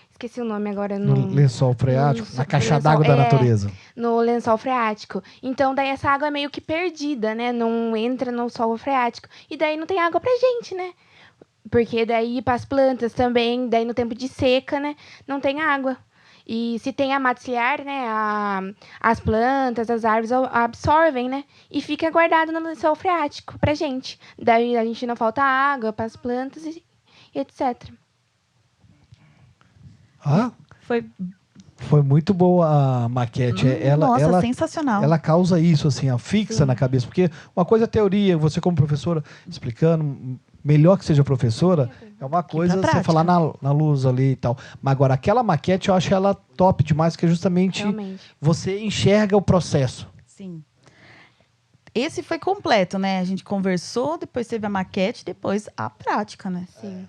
esqueci o nome agora. No lençol freático, na caixa d'água da natureza. No lençol freático. Então, daí essa água é meio que perdida, né? Não entra no solo freático. E daí não tem água pra gente, né? Porque daí para as plantas também, daí no tempo de seca, né? Não tem água. E se tem a mata ciliar, né? As plantas, as árvores absorvem, né? E fica guardado no lençol freático pra gente. Daí a gente não falta água para as plantas e etc. Foi muito boa a maquete. Nossa, sensacional. Ela causa isso, assim, fixa na cabeça. Porque uma coisa é teoria, você como professora explicando, melhor que seja professora, é uma coisa você falar na luz ali e tal. Mas agora, aquela maquete, eu acho ela top demais, que é justamente você enxerga o processo. Sim. Esse foi completo, né? A gente conversou, depois teve a maquete, depois a prática, né? Sim.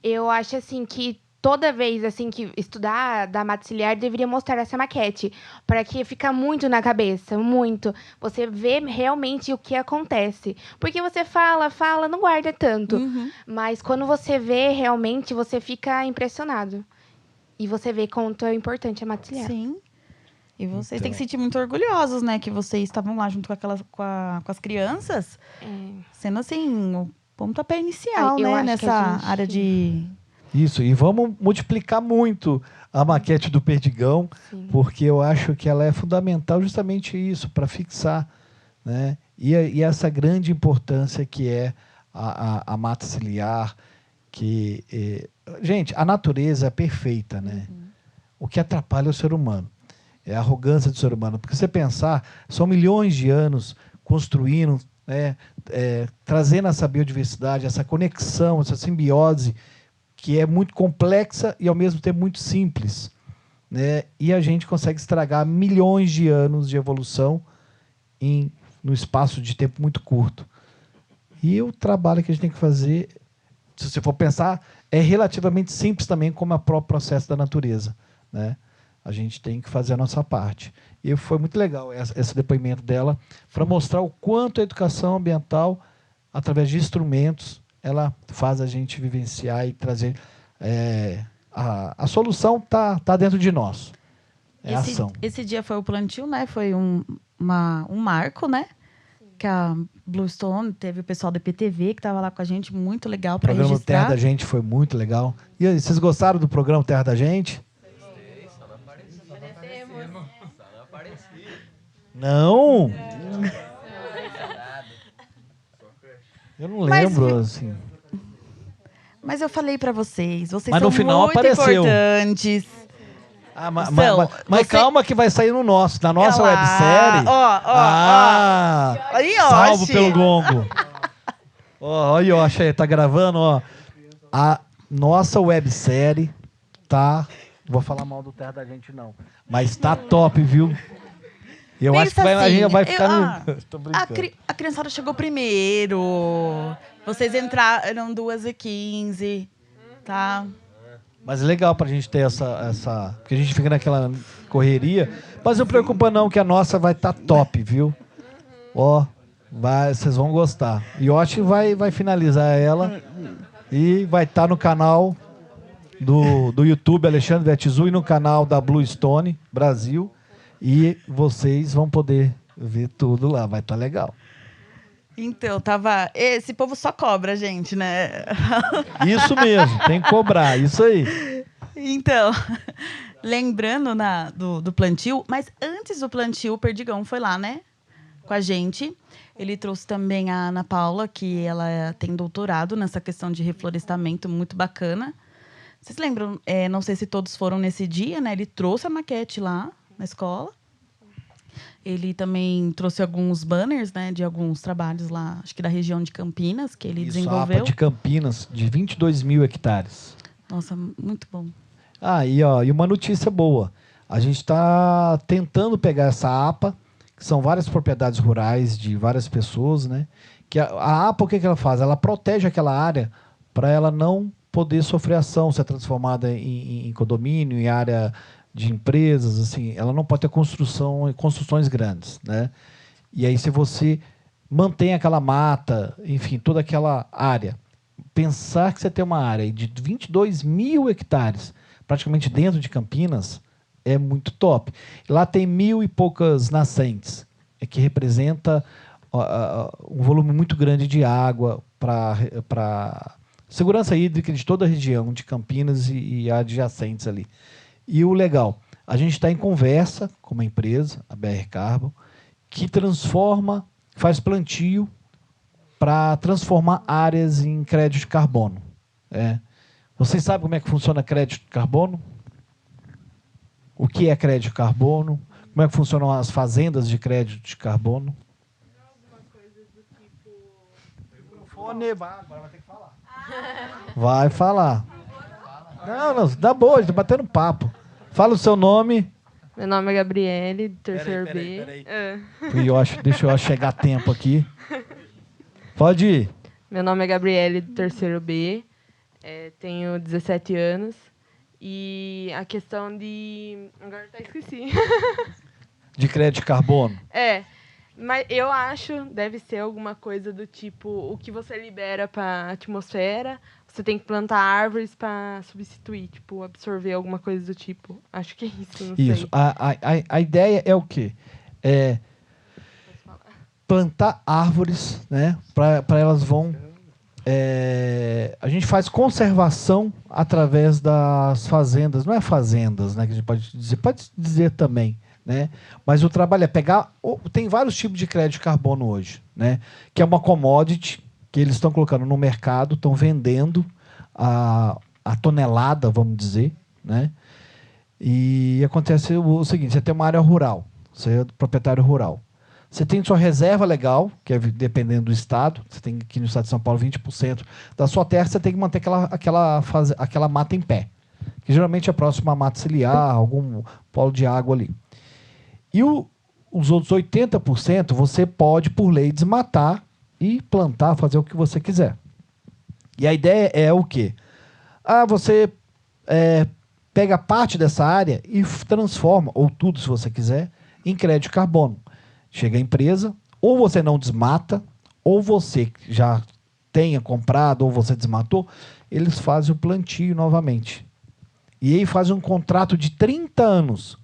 Eu acho, assim, que toda vez assim que estudar da mata ciliar deveria mostrar essa maquete, para que fica muito na cabeça, muito. Você vê realmente o que acontece. Porque você fala, não guarda tanto. Mas quando você vê realmente, você fica impressionado. E você vê quanto é importante a mata ciliar. Sim. E vocês têm que se sentir muito orgulhosos, né? Que vocês estavam lá junto com as crianças. Sendo assim, o pontapé inicial, né? Nessa área de... Isso, e vamos multiplicar muito a maquete do Perdigão, porque eu acho que ela é fundamental justamente isso, para fixar, né? E essa grande importância que é a mata ciliar, que... gente, a natureza é perfeita, né? O que atrapalha é o ser humano, é a arrogância do ser humano. Porque você pensar, são milhões de anos construindo, né? Trazendo essa biodiversidade, essa conexão, essa simbiose, que é muito complexa e, ao mesmo tempo, muito simples, né? E a gente consegue estragar milhões de anos de evolução no espaço de tempo muito curto. E o trabalho que a gente tem que fazer, se você for pensar, é relativamente simples também, como é o próprio processo da natureza, né? A gente tem que fazer a nossa parte. E foi muito legal esse depoimento dela, para mostrar o quanto a educação ambiental, através de instrumentos, ela faz a gente vivenciar e trazer... a solução tá dentro de nós. A ação. Esse dia foi o plantio, né? Foi um marco, né? Sim. Que a Bluestone teve o pessoal da IPTV que estava lá com a gente, muito legal para registrar. O programa Terra da Gente foi muito legal. E aí, vocês gostaram do programa Terra da Gente? Gostei, só não apareci. Não? Eu não lembro, assim. Mas eu falei para vocês mas são no final muito apareceu. Importantes. Mas calma que vai sair na nossa websérie. Aí, salvo pelo gongo. Ó, eu achei, tá gravando, ó. A nossa websérie tá... Vou falar mal do Terra da Gente, não. Mas tá top, viu? Eu acho que a gente vai ficar... Tô brincando. A criançada chegou primeiro. Vocês entraram 2h15, tá? Mas é legal pra gente ter essa... Porque a gente fica naquela correria. Mas não preocupa não, que a nossa vai estar top, viu? Ó, vocês vão gostar. Yoshi vai finalizar ela e vai estar no canal do YouTube Alexandre Vetzu e no canal da Blue Stone Brasil. E vocês vão poder ver tudo lá. Vai estar legal. Então, esse povo só cobra, gente, né? Isso mesmo, tem que cobrar, isso aí. Então, lembrando do plantio, mas antes do plantio, o Perdigão foi lá, né? Com a gente. Ele trouxe também a Ana Paula, que ela tem doutorado nessa questão de reflorestamento, muito bacana. Vocês lembram, não sei se todos foram nesse dia, né? Ele trouxe a maquete lá na escola. Ele também trouxe alguns banners, né, de alguns trabalhos lá, acho que da região de Campinas, que ele desenvolveu. APA de Campinas, de 22 mil hectares. Nossa, muito bom. E uma notícia boa. A gente está tentando pegar essa APA, que são várias propriedades rurais de várias pessoas, né? Que a APA, o que ela faz? Ela protege aquela área para ela não poder sofrer ação, ser transformada em condomínio, em área de empresas, assim, ela não pode ter construções grandes, né? E aí, se você mantém aquela mata, enfim, toda aquela área, pensar que você tem uma área de 22 mil hectares, praticamente dentro de Campinas, é muito top. Lá tem 1.000 e poucas nascentes, que representa um volume muito grande de água para segurança hídrica de toda a região de Campinas e adjacentes ali. E o legal, a gente está em conversa com uma empresa, a BR Carbon, que faz plantio para transformar áreas em crédito de carbono. Vocês sabem como é que funciona crédito de carbono? O que é crédito de carbono? Como é que funcionam as fazendas de crédito de carbono? Alguma coisa do tipo... O microfone vai ter que falar. Vai falar. Não, dá boa, a gente tá batendo papo. Fala o seu nome. Meu nome é Gabriele, do terceiro B. Peraí. Deixa eu chegar a tempo aqui. Pode ir. Meu nome é Gabriele, do terceiro B. Tenho 17 anos. E a questão de... Agora eu até esqueci. De crédito de carbono. Mas eu acho, deve ser alguma coisa do tipo, o que você libera para a atmosfera, você tem que plantar árvores para substituir, tipo, absorver alguma coisa do tipo. Acho que é isso, não sei. Isso. A ideia é o quê? Plantar árvores, né? Para elas vão... a gente faz conservação através das fazendas. Não é fazendas, né? Que a gente pode dizer também. Né? Mas o trabalho é pegar... Tem vários tipos de crédito de carbono hoje, né? Que é uma commodity que eles estão colocando no mercado, estão vendendo a tonelada, vamos dizer, né? E acontece o seguinte, você tem uma área rural, você é proprietário rural. Você tem sua reserva legal, que é dependendo do estado, você tem aqui no estado de São Paulo 20% da sua terra, você tem que manter aquela mata em pé, que geralmente é próximo a mata ciliar, algum polo de água ali. E os outros 80% você pode, por lei, desmatar e plantar, fazer o que você quiser. E a ideia é o quê? Você pega parte dessa área e transforma, ou tudo se você quiser, em crédito de carbono. Chega a empresa, ou você não desmata, ou você já tenha comprado, ou você desmatou, eles fazem o plantio novamente. E aí fazem um contrato de 30 anos,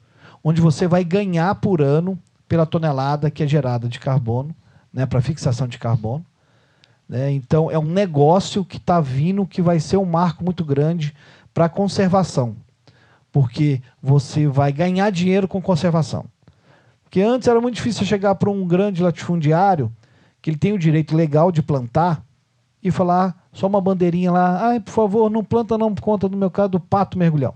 onde você vai ganhar por ano pela tonelada que é gerada de carbono, né, para fixação de carbono. Né? Então, é um negócio que está vindo, que vai ser um marco muito grande para a conservação, porque você vai ganhar dinheiro com conservação. Porque antes era muito difícil chegar para um grande latifundiário, que ele tem o direito legal de plantar, e falar só uma bandeirinha lá, por favor, não planta não por conta do meu caso do pato mergulhão.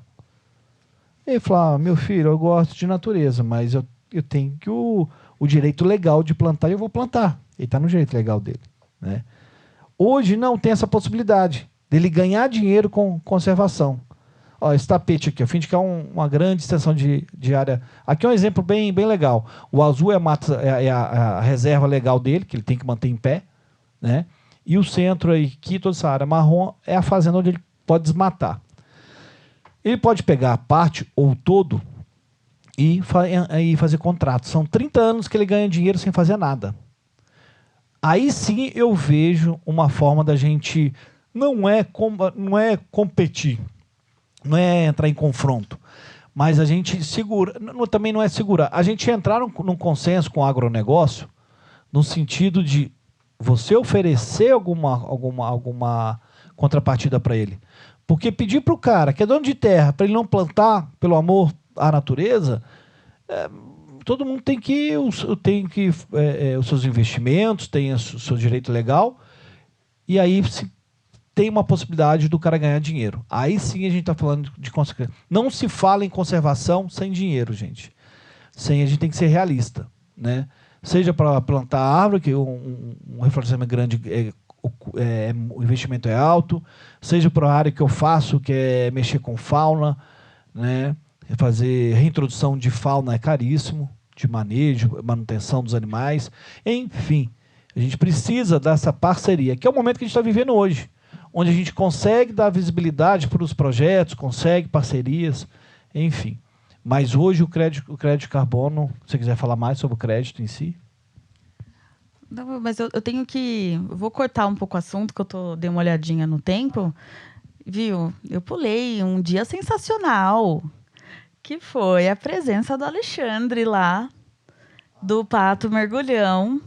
Ele falou, meu filho, eu gosto de natureza, mas eu tenho que o direito legal de plantar e eu vou plantar. Ele está no direito legal dele. Né? Hoje não tem essa possibilidade dele ganhar dinheiro com conservação. Ó, esse tapete aqui, a fim de criar uma grande extensão de área. Aqui é um exemplo bem legal. O azul é a reserva legal dele, que ele tem que manter em pé, né? E o centro aqui, toda essa área marrom, é a fazenda onde ele pode desmatar. Ele pode pegar a parte ou todo e fazer contrato. São 30 anos que ele ganha dinheiro sem fazer nada. Aí sim eu vejo uma forma da gente... Não é competir, não é entrar em confronto, mas a gente segura, também não é segurar. A gente entrar num consenso com o agronegócio, no sentido de você oferecer alguma contrapartida para ele. Porque pedir para o cara, que é dono de terra, para ele não plantar, pelo amor à natureza, todo mundo tem que os seus investimentos, tem o seu direito legal, e aí tem uma possibilidade do cara ganhar dinheiro. Aí sim a gente está falando de consequência. Não se fala em conservação sem dinheiro, gente. A gente tem que ser realista, né? Seja para plantar árvore, que um reflorescimento grande, o investimento é alto, seja para a área que eu faço, que é mexer com fauna, né? Fazer reintrodução de fauna é caríssimo, de manejo, manutenção dos animais, enfim. A gente precisa dessa parceria, que é o momento que a gente está vivendo hoje, onde a gente consegue dar visibilidade para os projetos, consegue parcerias, enfim. Mas hoje o crédito de carbono, se você quiser falar mais sobre o crédito em si. Não, mas eu tenho que... Eu vou cortar um pouco o assunto, que dei uma olhadinha no tempo. Viu? Eu pulei um dia sensacional, que foi a presença do Alexandre lá, do Pato Mergulhão.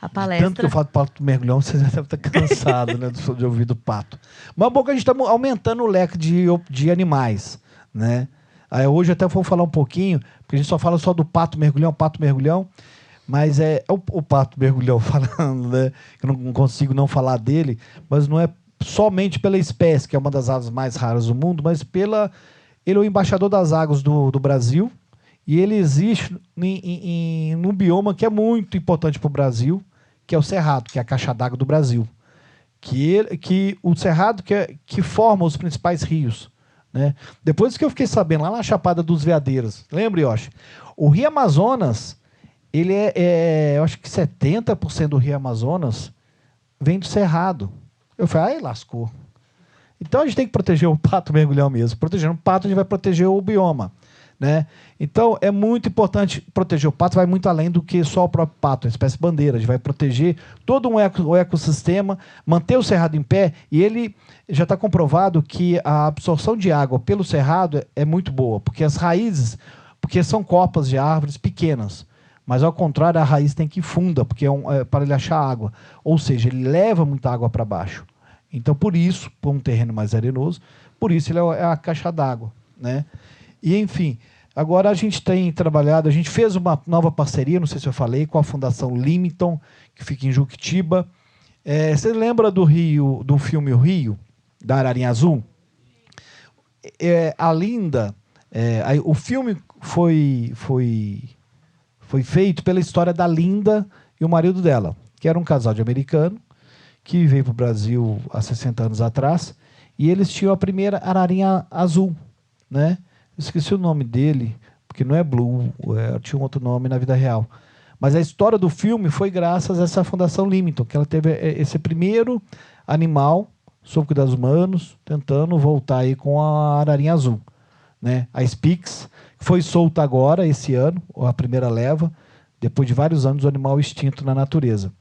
A palestra... Tanto que eu falo do Pato Mergulhão, você já deve estar cansado, né, de ouvir do pato. Mas bom que a gente está aumentando o leque de animais, né? Aí hoje até vou falar um pouquinho, porque a gente só fala só do pato mergulhão, mas o pato mergulhão falando, né? Eu não consigo não falar dele, mas não é somente pela espécie, que é uma das aves mais raras do mundo, mas ele é o embaixador das águas do Brasil, e ele existe num bioma que é muito importante para o Brasil, que é o Cerrado, que é a caixa d'água do Brasil. O Cerrado que forma os principais rios, né? Depois que eu fiquei sabendo, lá na Chapada dos Veadeiros, lembra, Yoshi? O Rio Amazonas, ele eu acho que 70% do Rio Amazonas vem do Cerrado. Eu falei, ai, lascou. Então a gente tem que proteger o pato mergulhão mesmo. Protegendo o pato, a gente vai proteger o bioma, né? Então é muito importante proteger o pato, vai muito além do que só o próprio pato, a espécie bandeira. A gente vai proteger todo o ecossistema, manter o cerrado em pé, e ele já está comprovado que a absorção de água pelo cerrado é muito boa, porque as raízes, porque são copas de árvores pequenas, mas ao contrário, a raiz tem que ir funda, porque para ele achar água, ou seja, ele leva muita água para baixo. Então, por isso, por um terreno mais arenoso, por isso ele é a caixa d'água, né? E, enfim, agora a gente tem trabalhado, a gente fez uma nova parceria, não sei se eu falei, com a Fundação Limiton, que fica em Juquitiba. Você lembra do filme O Rio, da Ararinha Azul? A Linda, o filme foi feito pela história da Linda e o marido dela, que era um casal de americano, que veio para o Brasil há 60 anos atrás, e eles tinham a primeira ararinha azul, né? Esqueci o nome dele, porque não é Blue, tinha um outro nome na vida real. Mas a história do filme foi graças a essa Fundação Limiton, que ela teve esse primeiro animal sob cuidados humanos, tentando voltar aí com a ararinha azul, né? A Spix foi solta agora, esse ano, a primeira leva, depois de vários anos do animal extinto na natureza.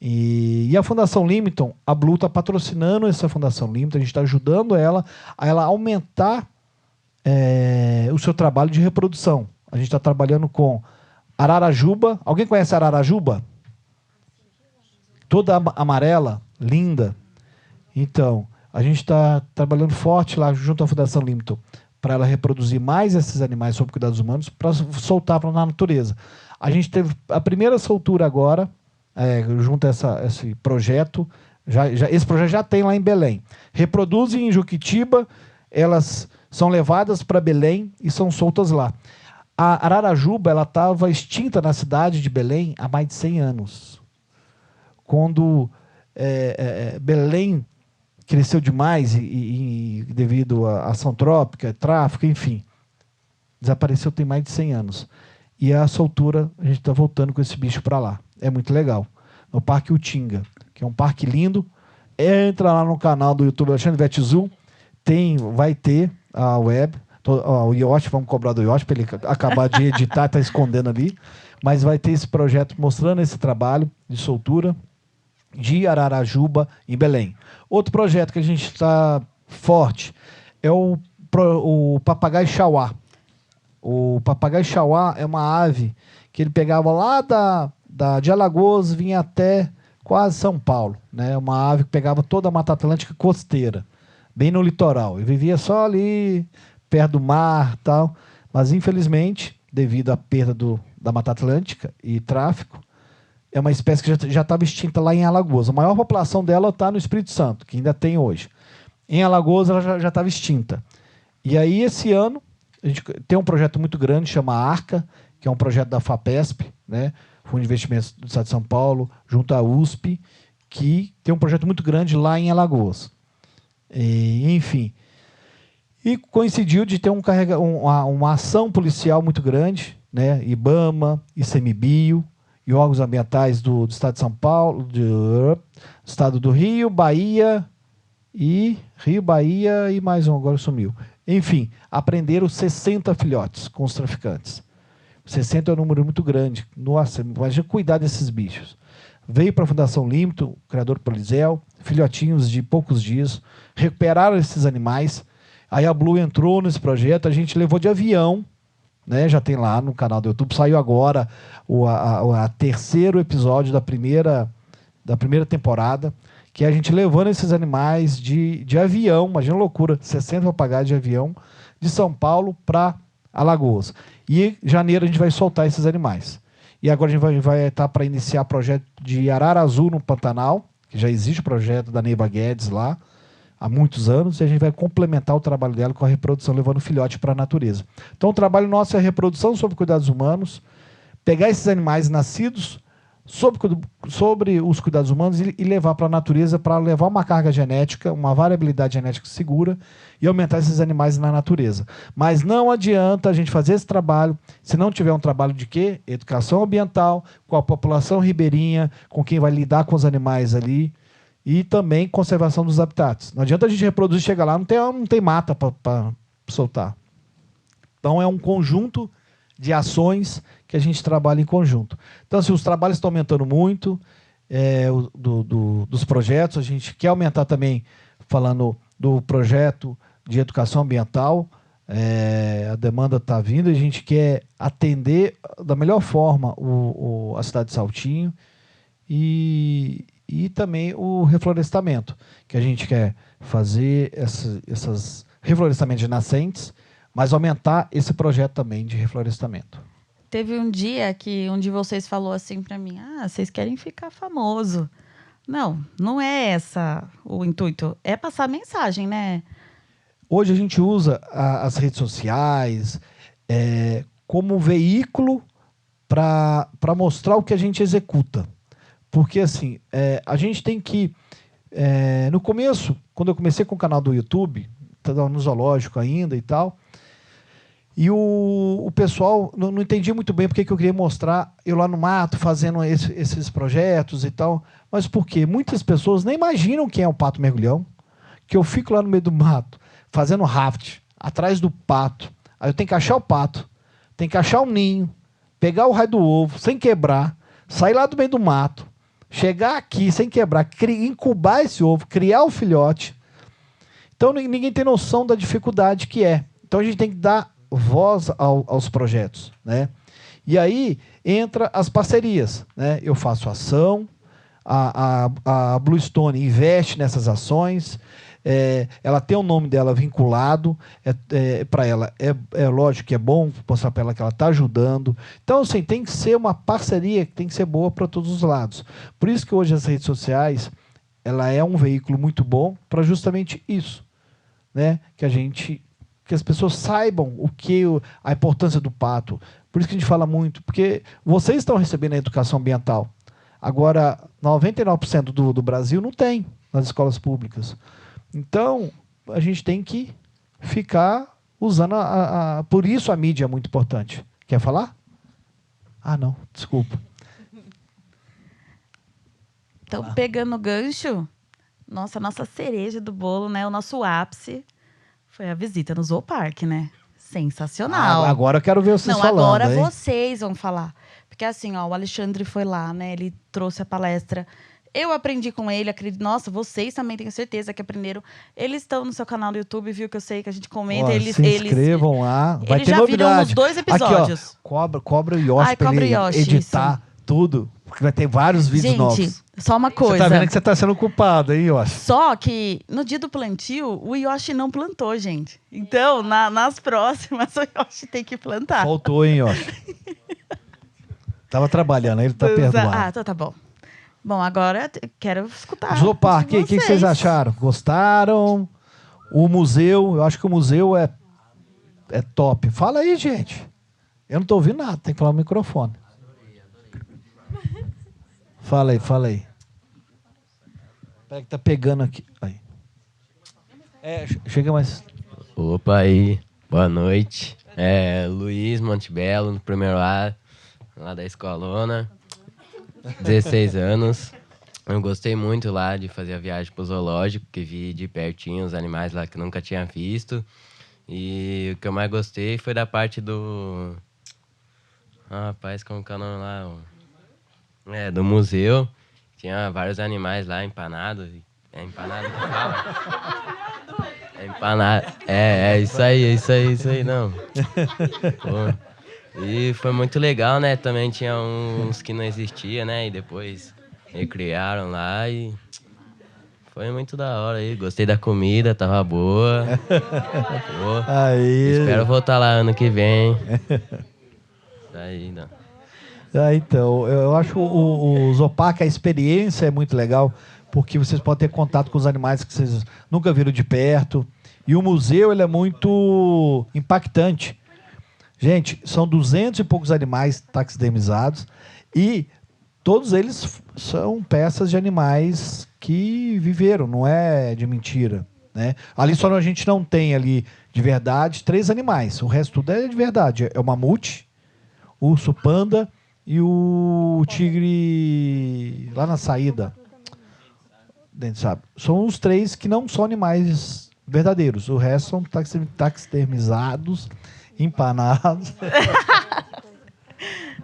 E a Fundação Limiton, a Blue está patrocinando essa Fundação Limiton, a gente está ajudando ela a aumentar o seu trabalho de reprodução. A gente está trabalhando com ararajuba. Alguém conhece a ararajuba? Toda amarela, linda. Então, a gente está trabalhando forte lá junto à Fundação Limiton para ela reproduzir mais esses animais sob cuidados humanos para soltar na natureza. A gente teve a primeira soltura agora, junto a esse projeto. Esse projeto já tem lá em Belém. Reproduzem em Juquitiba, elas são levadas para Belém e são soltas lá. A ararajuba estava extinta na cidade de Belém há mais de 100 anos. Quando Belém cresceu demais devido à ação trópica, tráfico, enfim. Desapareceu tem mais de 100 anos. E a soltura, a gente está voltando com esse bicho para lá. É muito legal. No Parque Utinga, que é um parque lindo. Entra lá no canal do YouTube Alexandre Vetzul, vai ter a web, o Yoshi, vamos cobrar do Yoshi para ele acabar de editar, está escondendo ali, mas vai ter esse projeto mostrando esse trabalho de soltura de Ararajuba em Belém. Outro projeto que a gente está forte é o papagaio chauá. O papagaio chauá é uma ave que ele pegava lá de Alagoas, vinha até quase São Paulo, né? Uma ave que pegava toda a Mata Atlântica costeira, bem no litoral. E vivia só ali, perto do mar, tal. Mas, infelizmente, devido à perda da Mata Atlântica e tráfico, é uma espécie que já estava extinta lá em Alagoas. A maior população dela está no Espírito Santo, que ainda tem hoje. Em Alagoas, ela já estava extinta. E aí, esse ano, a gente tem um projeto muito grande, chama ARCA, que é um projeto da FAPESP, né? Fundo de Investimentos do Estado de São Paulo, junto à USP, que tem um projeto muito grande lá em Alagoas. Enfim. E coincidiu de ter uma ação policial muito grande, né? IBAMA, ICMBio e órgãos ambientais do Estado de São Paulo, do Estado do Rio, Bahia e mais um, agora sumiu. Enfim, aprenderam 60 filhotes com os traficantes. 60 é um número muito grande. Nossa, imagina cuidar desses bichos. Veio para a Fundação Límito, o criador Polizel, filhotinhos de poucos dias, recuperaram esses animais. Aí a Blue entrou nesse projeto, a gente levou de avião, né? Já tem lá no canal do YouTube, saiu agora o terceiro episódio da primeira temporada, que é a gente levando esses animais de avião, imagina a loucura, 60 papagaios de avião, de São Paulo para Alagoas. E em janeiro a gente vai soltar esses animais. E agora a gente vai estar para iniciar o projeto de Arara Azul no Pantanal, que já existe o projeto da Neiva Guedes lá há muitos anos, e a gente vai complementar o trabalho dela com a reprodução, levando filhote para a natureza. Então o trabalho nosso é a reprodução sobre cuidados humanos, pegar esses animais nascidos sobre os cuidados humanos e levar para a natureza, para levar uma carga genética, uma variabilidade genética segura e aumentar esses animais na natureza. Mas não adianta a gente fazer esse trabalho se não tiver um trabalho de quê? Educação ambiental, com a população ribeirinha, com quem vai lidar com os animais ali, e também conservação dos habitats. Não adianta a gente reproduzir e chegar lá, não tem mata para soltar. Então é um conjunto de ações que a gente trabalha em conjunto. Então, assim, os trabalhos estão aumentando muito, dos projetos. A gente quer aumentar também, falando do projeto de educação ambiental. A demanda está vindo, a gente quer atender da melhor forma a cidade de Saltinho e também o reflorestamento, que a gente quer fazer esses reflorestamentos de nascentes, mas aumentar esse projeto também de reflorestamento. Teve um dia que um de vocês falou assim para mim: vocês querem ficar famoso. Não é essa o intuito, é passar mensagem, né? Hoje a gente usa as redes sociais como veículo para mostrar o que a gente executa. Porque assim, a gente tem que... no começo, quando eu comecei com o canal do YouTube, estava no zoológico ainda e tal, e o pessoal não entendia muito bem porque que eu queria mostrar eu lá no mato fazendo esses projetos e tal. Mas por quê? Muitas pessoas nem imaginam quem é o pato mergulhão, que eu fico lá no meio do mato fazendo raft, atrás do pato. Aí eu tenho que achar o pato, tenho que achar um ninho, pegar o raio do ovo sem quebrar, sair lá do meio do mato, chegar aqui sem quebrar, incubar esse ovo, criar o filhote. Então ninguém tem noção da dificuldade que é. Então a gente tem que dar voz aos projetos, né? E aí entra as parcerias, né? Eu faço ação, a Bluestone investe nessas ações, ela tem o nome dela vinculado, para ela é lógico que é bom mostrar para ela que ela está ajudando. Então, assim, tem que ser uma parceria que tem que ser boa para todos os lados. Por isso que hoje as redes sociais, ela é um veículo muito bom para justamente isso, né? Que as pessoas saibam a importância do pato. Por isso que a gente fala muito, porque vocês estão recebendo a educação ambiental. Agora, 99% do Brasil não tem nas escolas públicas. Então, a gente tem que ficar usando por isso a mídia é muito importante. Quer falar? Ah, não, desculpa. Então, pegando o gancho, nossa cereja do bolo, né? O nosso ápice foi a visita no Zoopark, né? Sensacional. Agora eu quero ver vocês falando. Agora hein? vocês vão falar. Porque assim, ó, o Alexandre foi lá, né? Ele trouxe a palestra. Eu aprendi com ele, acredito. Nossa, vocês também tenho certeza que aprenderam. Eles estão no seu canal do YouTube, viu? Que eu sei que a gente comenta. Ó, se inscrevam lá. Vai eles ter já novidade. viram nos 2 episódios. Aqui, ó, cobra o Yoshi pra ele editar tudo. Porque vai ter vários vídeos novos. Gente, só uma coisa. Você tá vendo que você tá sendo culpado, hein, Yoshi? Só que no dia do plantio, o Yoshi não plantou, gente. Então, nas próximas, o Yoshi tem que plantar. Faltou, hein, Yoshi? Tava trabalhando, ele tá perdoado. Ah, então tá bom. Bom, agora quero escutar. Zoopark, o que vocês acharam? Gostaram? O museu, eu acho que o museu é top. Fala aí, gente. Eu não tô ouvindo nada, tem que falar no microfone. Fala aí. Peraí que tá pegando aqui. Aí. Chega mais. Opa aí, boa noite. Luiz Montebello, no primeiro A, lá da Escolona, 16 anos. Eu gostei muito lá de fazer a viagem pro zoológico, que vi de pertinho os animais lá que nunca tinha visto. E o que eu mais gostei foi da parte do... rapaz, como que é o nome lá? Do museu. Tinha vários animais lá empanados. É empanado que fala? É empanado. Isso aí, não. Pô. E foi muito legal, né? Também tinha uns que não existiam, né? E depois recriaram lá e foi muito da hora aí. Gostei da comida, tava boa. Pô, aí. Espero voltar lá ano que vem. Aí, não. Então, eu acho o Zoopark, a experiência é muito legal, porque vocês podem ter contato com os animais que vocês nunca viram de perto. E o museu, ele é muito impactante. Gente, são 200 e poucos animais taxidermizados e todos eles são peças de animais que viveram, não é de mentira, né? Ali só a gente não tem ali de verdade 3 animais, o resto tudo é de verdade. É o mamute, o urso panda e o tigre lá na saída. Sabe? São os 3 que não são animais verdadeiros. O resto são taxidermizados, empanados.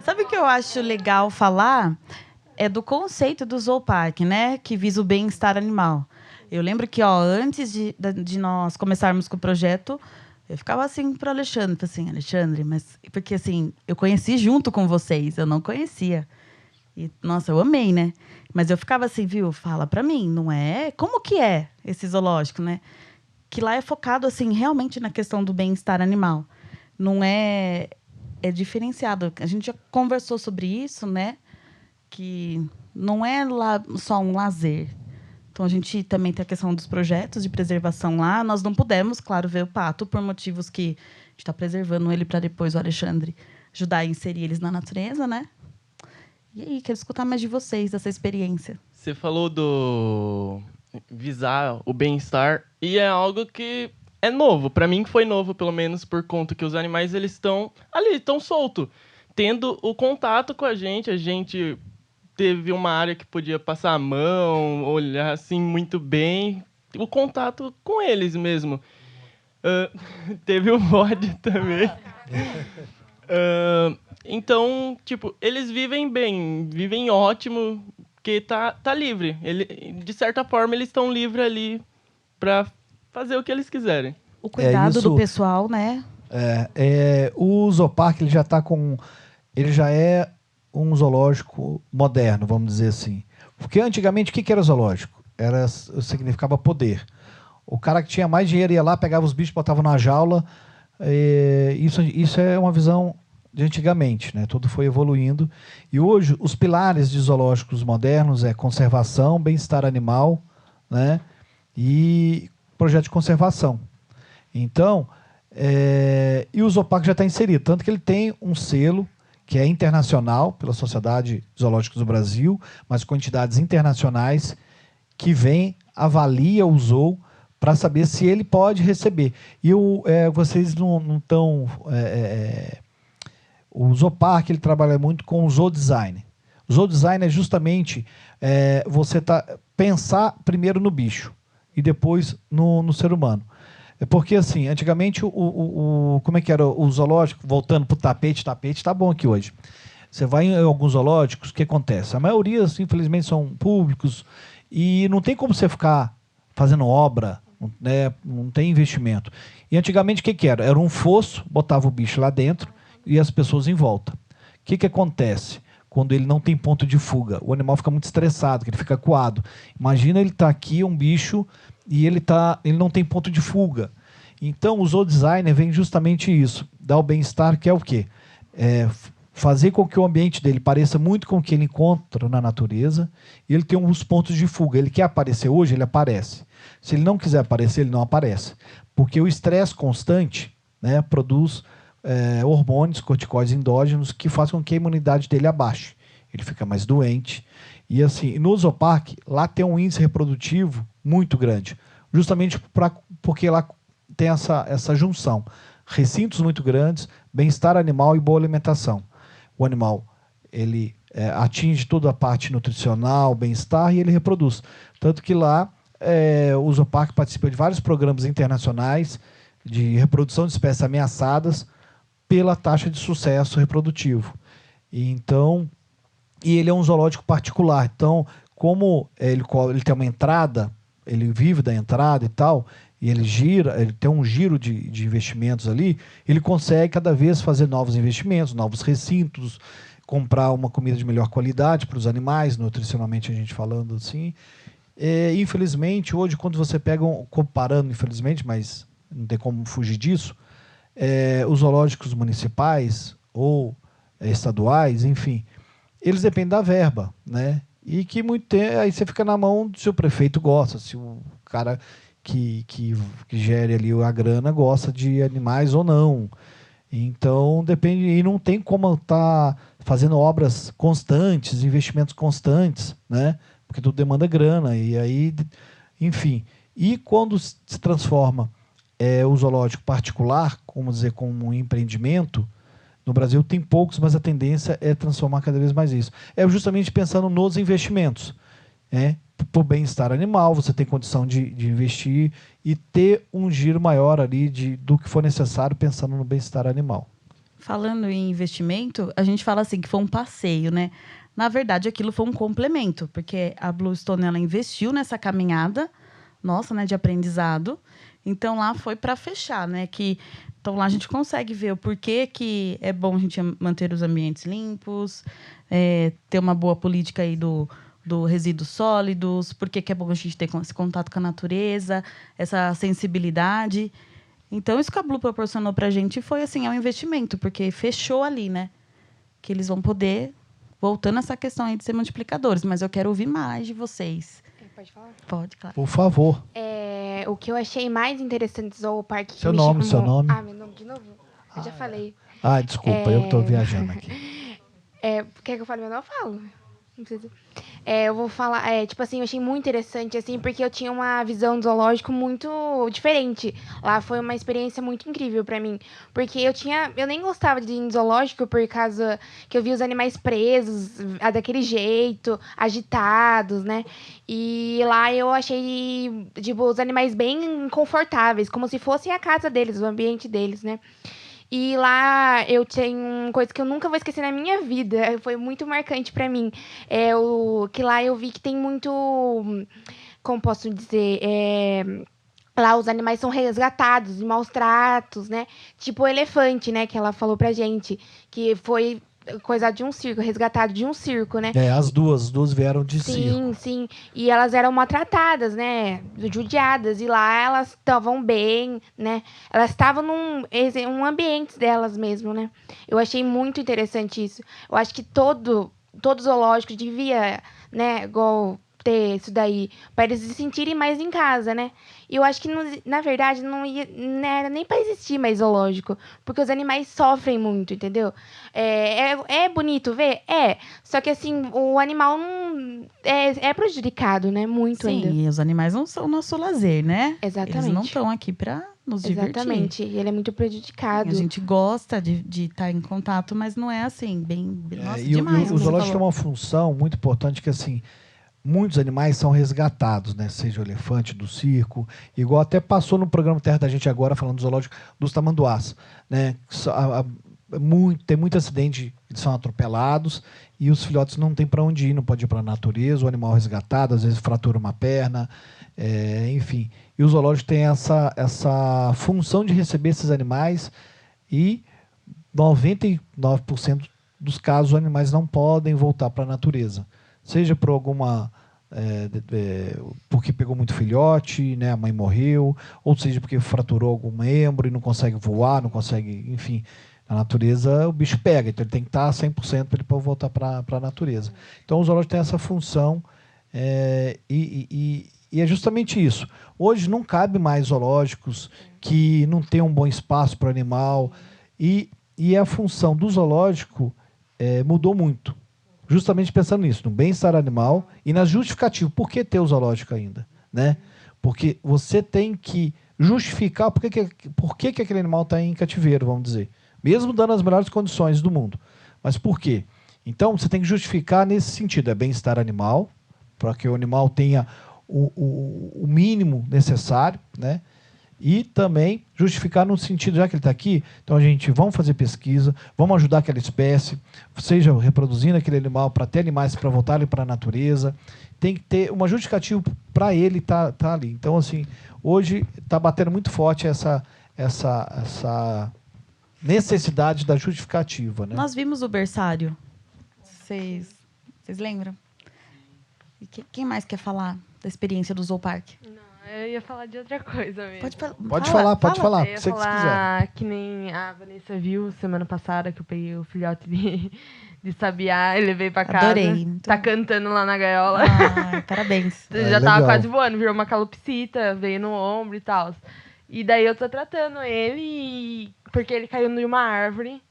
Sabe o que eu acho legal falar? É do conceito do Zoopark, né? Que visa o bem-estar animal. Eu lembro que, antes de nós começarmos com o projeto, eu ficava assim para o Alexandre, assim, Alexandre, mas porque assim, eu conheci junto com vocês, eu não conhecia. E, nossa, eu amei, né? Mas eu ficava assim, viu? Fala para mim, não é? Como que é esse zoológico, né? Que lá é focado assim realmente na questão do bem-estar animal. Não é diferenciado. A gente já conversou sobre isso, né? Que não é lá só um lazer. Então, a gente também tem a questão dos projetos de preservação lá. Nós não pudemos, claro, ver o pato por motivos que a gente está preservando ele para depois o Alexandre ajudar a inserir eles na natureza, né? E aí, quero escutar mais de vocês, dessa experiência. Você falou do visar o bem-estar e é algo que é novo. Para mim foi novo, pelo menos, por conta que os animais eles estão ali, estão soltos, tendo o contato com a gente. A gente teve uma área que podia passar a mão, olhar assim muito bem, o contato com eles mesmo. Teve o bode também. Então, tipo, eles vivem bem, vivem ótimo, porque tá livre. De certa forma, eles estão livres ali para fazer o que eles quiserem. O cuidado do pessoal, né? O Zoopark, ele já é um zoológico moderno, vamos dizer assim. Porque antigamente, o que era zoológico? Significava poder. O cara que tinha mais dinheiro ia lá, pegava os bichos, botava na jaula. Isso é uma visão de antigamente, né? Tudo foi evoluindo. E hoje, os pilares de zoológicos modernos é conservação, bem-estar animal, né? E projeto de conservação. Então, e o Zoopark já está inserido. Tanto que ele tem um selo que é internacional, pela Sociedade Zoológica do Brasil, mas com entidades internacionais que vem, avalia o zoo para saber se ele pode receber. E vocês não estão... o Zoopark ele trabalha muito com o zoodesign. O zoodesign é justamente você pensar primeiro no bicho e depois no ser humano. Porque, assim, antigamente, como é que era o zoológico? Voltando para o tapete está bom aqui hoje. Você vai em alguns zoológicos, o que acontece? A maioria, infelizmente, são públicos e não tem como você ficar fazendo obra, né? Não tem investimento. E antigamente, o que era? Era um fosso, botava o bicho lá dentro e as pessoas em volta. O que acontece? Quando ele não tem ponto de fuga, o animal fica muito estressado, que ele fica acuado. Imagina ele aqui, um bicho, e ele não tem ponto de fuga. Então, o zoodesigner vem justamente isso, dar o bem-estar, que é o quê? Fazer com que o ambiente dele pareça muito com o que ele encontra na natureza, e ele tem uns pontos de fuga. Ele quer aparecer hoje, ele aparece. Se ele não quiser aparecer, ele não aparece. Porque o estresse constante, né, produz hormônios, corticóides endógenos, que fazem com que a imunidade dele abaixe. Ele fica mais doente. E assim, no Zoopark, lá tem um índice reprodutivo muito grande, justamente porque lá tem essa junção. Recintos muito grandes, bem-estar animal e boa alimentação. O animal ele atinge toda a parte nutricional, bem-estar, e ele reproduz. Tanto que lá o Zoopark participa de vários programas internacionais de reprodução de espécies ameaçadas pela taxa de sucesso reprodutivo. E ele é um zoológico particular. Então, como ele tem uma entrada, ele vive da entrada e tal, e ele tem um giro de investimentos ali, ele consegue cada vez fazer novos investimentos, novos recintos, comprar uma comida de melhor qualidade para os animais, nutricionalmente a gente falando assim. Infelizmente, hoje, quando você pega, comparando, infelizmente, mas não tem como fugir disso, os zoológicos municipais ou estaduais, enfim, eles dependem da verba, né? E que muito tempo, aí você fica na mão se o prefeito gosta, se o cara que gere ali a grana gosta de animais ou não. Então, depende, e não tem como estar fazendo obras constantes, investimentos constantes, né? Porque tudo demanda grana, e aí, enfim. E quando se transforma o zoológico particular, como dizer, como um empreendimento, no Brasil tem poucos, mas a tendência é transformar cada vez mais isso. É justamente pensando nos investimentos. Por bem-estar animal, você tem condição de investir e ter um giro maior ali do que for necessário, pensando no bem-estar animal. Falando em investimento, a gente fala assim que foi um passeio, né? Na verdade, aquilo foi um complemento, porque a Bluestone ela investiu nessa caminhada nossa, né, de aprendizado. Então, lá foi para fechar, né? Então, lá a gente consegue ver o porquê que é bom a gente manter os ambientes limpos, ter uma boa política aí do resíduos sólidos, porquê que é bom a gente ter esse contato com a natureza, essa sensibilidade. Então, isso que a Blue proporcionou para a gente foi, assim, um investimento, porque fechou ali, né? Que eles vão poder, voltando a essa questão aí de ser multiplicadores, mas eu quero ouvir mais de vocês. Pode falar? Pode, claro. Por favor. O que eu achei mais interessante do Zoopark... Seu nome. meu nome de novo? Eu já falei. Desculpa, eu que estou viajando aqui. Quer que eu fale meu nome? Eu falo. Não precisa. Eu vou falar, tipo assim, eu achei muito interessante, assim, porque eu tinha uma visão do zoológico muito diferente. Lá foi uma experiência muito incrível pra mim, porque eu nem gostava de ir em zoológico por causa que eu via os animais presos, daquele jeito, agitados, né? E lá eu achei, tipo, os animais bem confortáveis, como se fosse a casa deles, o ambiente deles, né? E lá eu tenho uma coisa que eu nunca vou esquecer na minha vida. Foi muito marcante para mim. Que lá eu vi que tem muito... Como posso dizer? Lá os animais são resgatados de maus tratos, né? Tipo o elefante, né? Que ela falou pra gente. Que foi coisa de um circo, resgatado de um circo, né? As duas vieram de circo. Sim. E elas eram maltratadas, né? Judiadas. E lá elas estavam bem, né? Elas estavam num ambiente delas mesmo, né? Eu achei muito interessante isso. Eu acho que todo zoológico devia, né? Igual ter isso daí, para eles se sentirem mais em casa, né? E eu acho que, na verdade, não era nem para existir mais zoológico, porque os animais sofrem muito, entendeu? É bonito ver? É. Só que, assim, o animal não é prejudicado, né? Muito Sim, ainda. e os animais não são nosso lazer, né? Exatamente. Eles não estão aqui para nos divertir. Exatamente. E ele é muito prejudicado. A gente gosta de estar em contato, mas não é assim, nossa, E demais. o zoológico tem uma função muito importante que, assim, muitos animais são resgatados, né? Seja o elefante do circo, igual até passou no programa Terra da Gente agora, falando do zoológico dos tamanduás, né? Tem muito acidente, eles são atropelados e os filhotes não têm para onde ir, não pode ir para a natureza, o animal resgatado, às vezes fratura uma perna, enfim. E o zoológico tem essa função de receber esses animais e 99% dos casos os animais não podem voltar para a natureza. Seja por alguma... porque pegou muito filhote, né, a mãe morreu, ou seja porque fraturou algum membro e não consegue voar, não consegue... Enfim, na natureza o bicho pega, então ele tem que estar 100% para ele poder voltar para a natureza. Então o zoológico tem essa função e é justamente isso. Hoje não cabe mais zoológicos que não tenham um bom espaço para o animal e a função do zoológico mudou muito. Justamente pensando nisso, no bem-estar animal e na justificativa. Por que ter o zoológico ainda? Né? Porque você tem que justificar por que aquele animal está em cativeiro, vamos dizer. Mesmo dando as melhores condições do mundo. Mas por quê? Então, você tem que justificar nesse sentido. É bem-estar animal, para que o animal tenha o mínimo necessário, né? E também justificar no sentido, já que ele está aqui, então vamos fazer pesquisa, vamos ajudar aquela espécie, seja reproduzindo aquele animal para ter animais para voltarem para a natureza. Tem que ter uma justificativa para ele estar ali. Então, assim, hoje está batendo muito forte essa necessidade da justificativa. Né? Nós vimos o berçário. Vocês lembram? E quem mais quer falar da experiência do Zoopark? Não, eu ia falar de outra coisa mesmo. Pode falar. Eu ia Se falar quiser. que nem a Vanessa viu semana passada que eu peguei o filhote de sabiá e levei pra casa. Adorei. Tá cantando lá na gaiola. Parabéns. Já tava quase voando, virou uma calopsita, veio no ombro e tal. E daí eu tô tratando ele porque ele caiu de uma árvore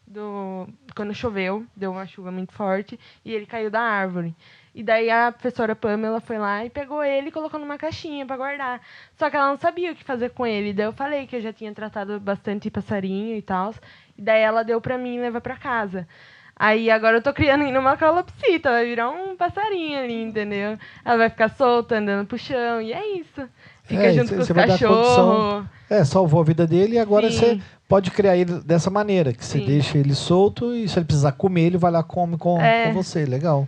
quando choveu, deu uma chuva muito forte e ele caiu da árvore. E daí a professora Pamela foi lá e pegou ele e colocou numa caixinha para guardar. Só que ela não sabia o que fazer com ele. Daí eu falei que eu já tinha tratado bastante passarinho e tal. E daí ela deu para mim levar para casa. Aí agora eu tô criando ainda uma calopsita, vai virar um passarinho ali, entendeu? Ela vai ficar solta, andando pro chão, e é isso. Fica junto com os cachorros. Salvou a vida dele e agora Sim. você pode criar ele dessa maneira, que você deixa ele solto e se ele precisar comer, ele vai lá come com você. Legal.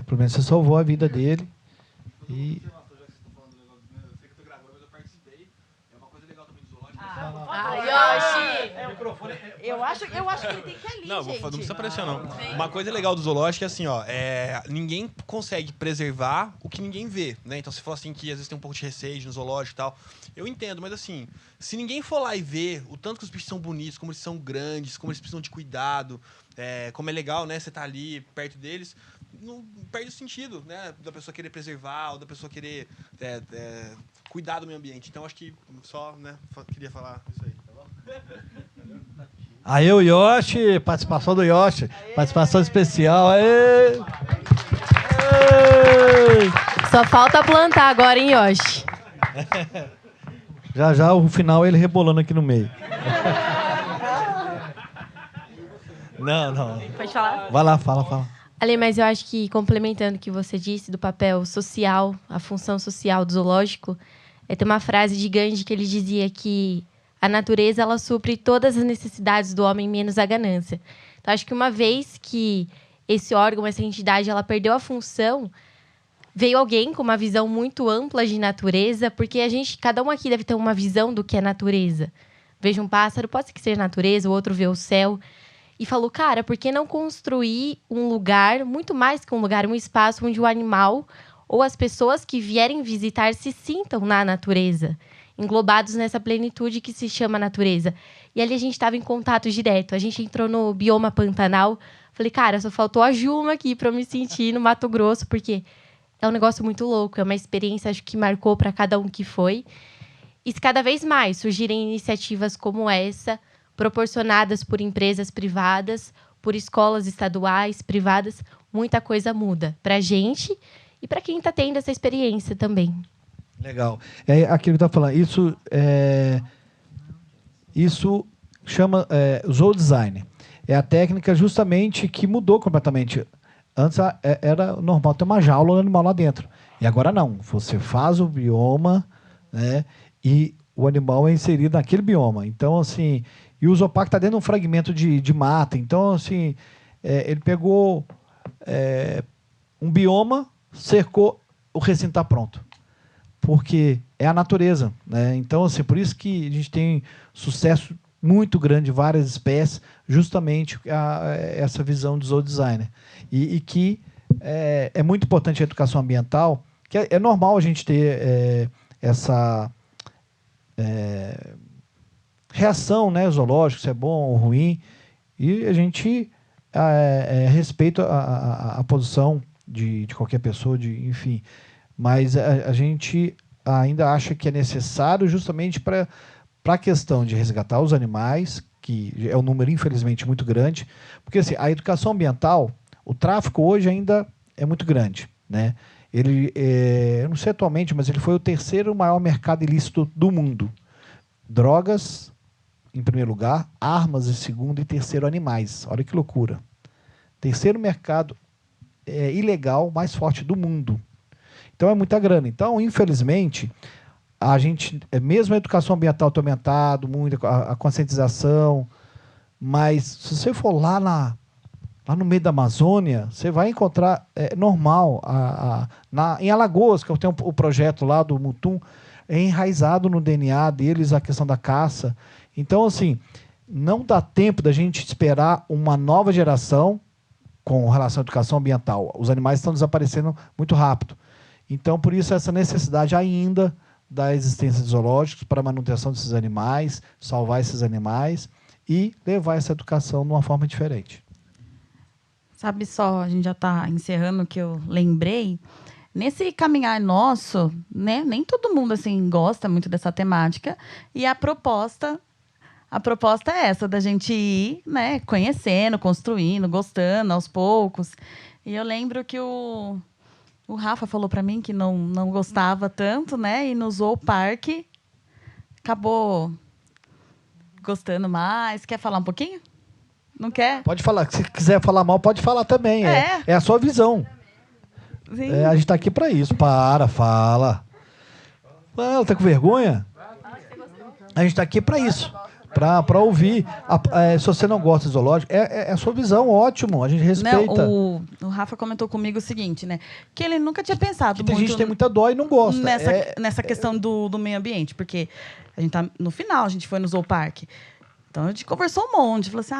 Pelo menos você salvou a vida dele. E... Yoshi! Eu acho que ele tem que ir ali, não, gente. não precisa aparecer, não. Uma coisa legal do zoológico é assim, ó, ninguém consegue preservar o que ninguém vê, né? Então, você fala assim que às vezes tem um pouco de receio no zoológico e tal. Eu entendo, mas assim, se ninguém for lá e ver o tanto que os bichos são bonitos, como eles são grandes, como eles precisam de cuidado, como é legal, né? Você tá ali perto deles, não perde o sentido, né? Da pessoa querer preservar ou da pessoa querer cuidar do meio ambiente. Então, acho que só, né, queria falar isso aí, tá bom? Aí o Yoshi, participação do Yoshi, participação especial. Aê! Só falta plantar agora, hein, Yoshi? Já o final ele rebolando aqui no meio. Não. Pode falar? Vai lá, fala. Ale, mas eu acho que, complementando o que você disse do papel social, a função social do zoológico, tem uma frase de Gandhi que ele dizia que a natureza ela supre todas as necessidades do homem, menos a ganância. Então, acho que uma vez que esse órgão, essa entidade, ela perdeu a função, veio alguém com uma visão muito ampla de natureza, porque cada um aqui deve ter uma visão do que é natureza. Veja um pássaro, pode ser que seja natureza, o outro vê o céu. E falou, cara, por que não construir um lugar, muito mais que um lugar, um espaço onde o animal ou as pessoas que vierem visitar se sintam na natureza, englobados nessa plenitude que se chama natureza. E ali a gente estava em contato direto. A gente entrou no bioma Pantanal. Falei, cara, só faltou a Juma aqui para eu me sentir no Mato Grosso, porque É um negócio muito louco, é uma experiência, acho que marcou para cada um que foi. E se cada vez mais surgirem iniciativas como essa, proporcionadas por empresas privadas, por escolas estaduais, privadas, muita coisa muda para a gente e para quem está tendo essa experiência também. Legal. É aquilo que está falando. Isso chama Zoom Design. É a técnica justamente que mudou completamente. Antes era normal ter uma jaula animal lá dentro. E agora não. Você faz o bioma, né, e o animal é inserido naquele bioma. Então, assim, e o zooparque está dentro de um fragmento de mata. Então, assim, ele pegou um bioma, cercou, o recinto está pronto. Porque é a natureza, né? Então, assim, por isso que a gente tem sucesso muito grande de várias espécies, justamente essa visão do zoodesigner. E que é muito importante a educação ambiental, que é normal a gente ter essa reação, né, zoológica, se é bom ou ruim, e a gente respeita a posição de qualquer pessoa, enfim. Mas a gente ainda acha que é necessário justamente para a questão de resgatar os animais, que é um número, infelizmente, muito grande, porque assim, a educação ambiental, o tráfico hoje ainda é muito grande, né? Ele, eu não sei atualmente, mas ele foi o terceiro maior mercado ilícito do mundo. Drogas, em primeiro lugar, armas em segundo e terceiro, animais. Olha que loucura. Terceiro mercado ilegal mais forte do mundo. Então é muita grana. Então, infelizmente, a gente, mesmo a educação ambiental tem aumentado muito, a conscientização, mas se você for lá no meio da Amazônia, você vai encontrar, normal, em Alagoas, que eu tenho o projeto lá do Mutum, é enraizado no DNA deles a questão da caça. Então, assim, não dá tempo da gente esperar uma nova geração com relação à educação ambiental. Os animais estão desaparecendo muito rápido. Então, por isso, essa necessidade ainda da existência de zoológicos para a manutenção desses animais, salvar esses animais e levar essa educação de uma forma diferente. Sabe só, a gente já está encerrando o que eu lembrei. Nesse caminhar nosso, né, nem todo mundo assim gosta muito dessa temática. E a proposta é essa, da gente ir, né, conhecendo, construindo, gostando aos poucos. E eu lembro que o Rafa falou para mim que não gostava tanto, né? E no zooparque acabou gostando mais. Quer falar um pouquinho? Não quer? Pode falar. Se quiser falar mal, pode falar também. É a sua visão. A gente está aqui para isso. Fala. Não, tá com vergonha? A gente está aqui para isso. Para ouvir. Se você não gosta de zoológico, é a sua visão, ótimo, a gente respeita. Não, o Rafa comentou comigo o seguinte, né? Que ele nunca tinha pensado que muito... A gente tem muita dó e não gosta. Nessa questão do meio ambiente, porque a gente tá no final, a gente foi no zooparque. Então a gente conversou um monte, falou assim,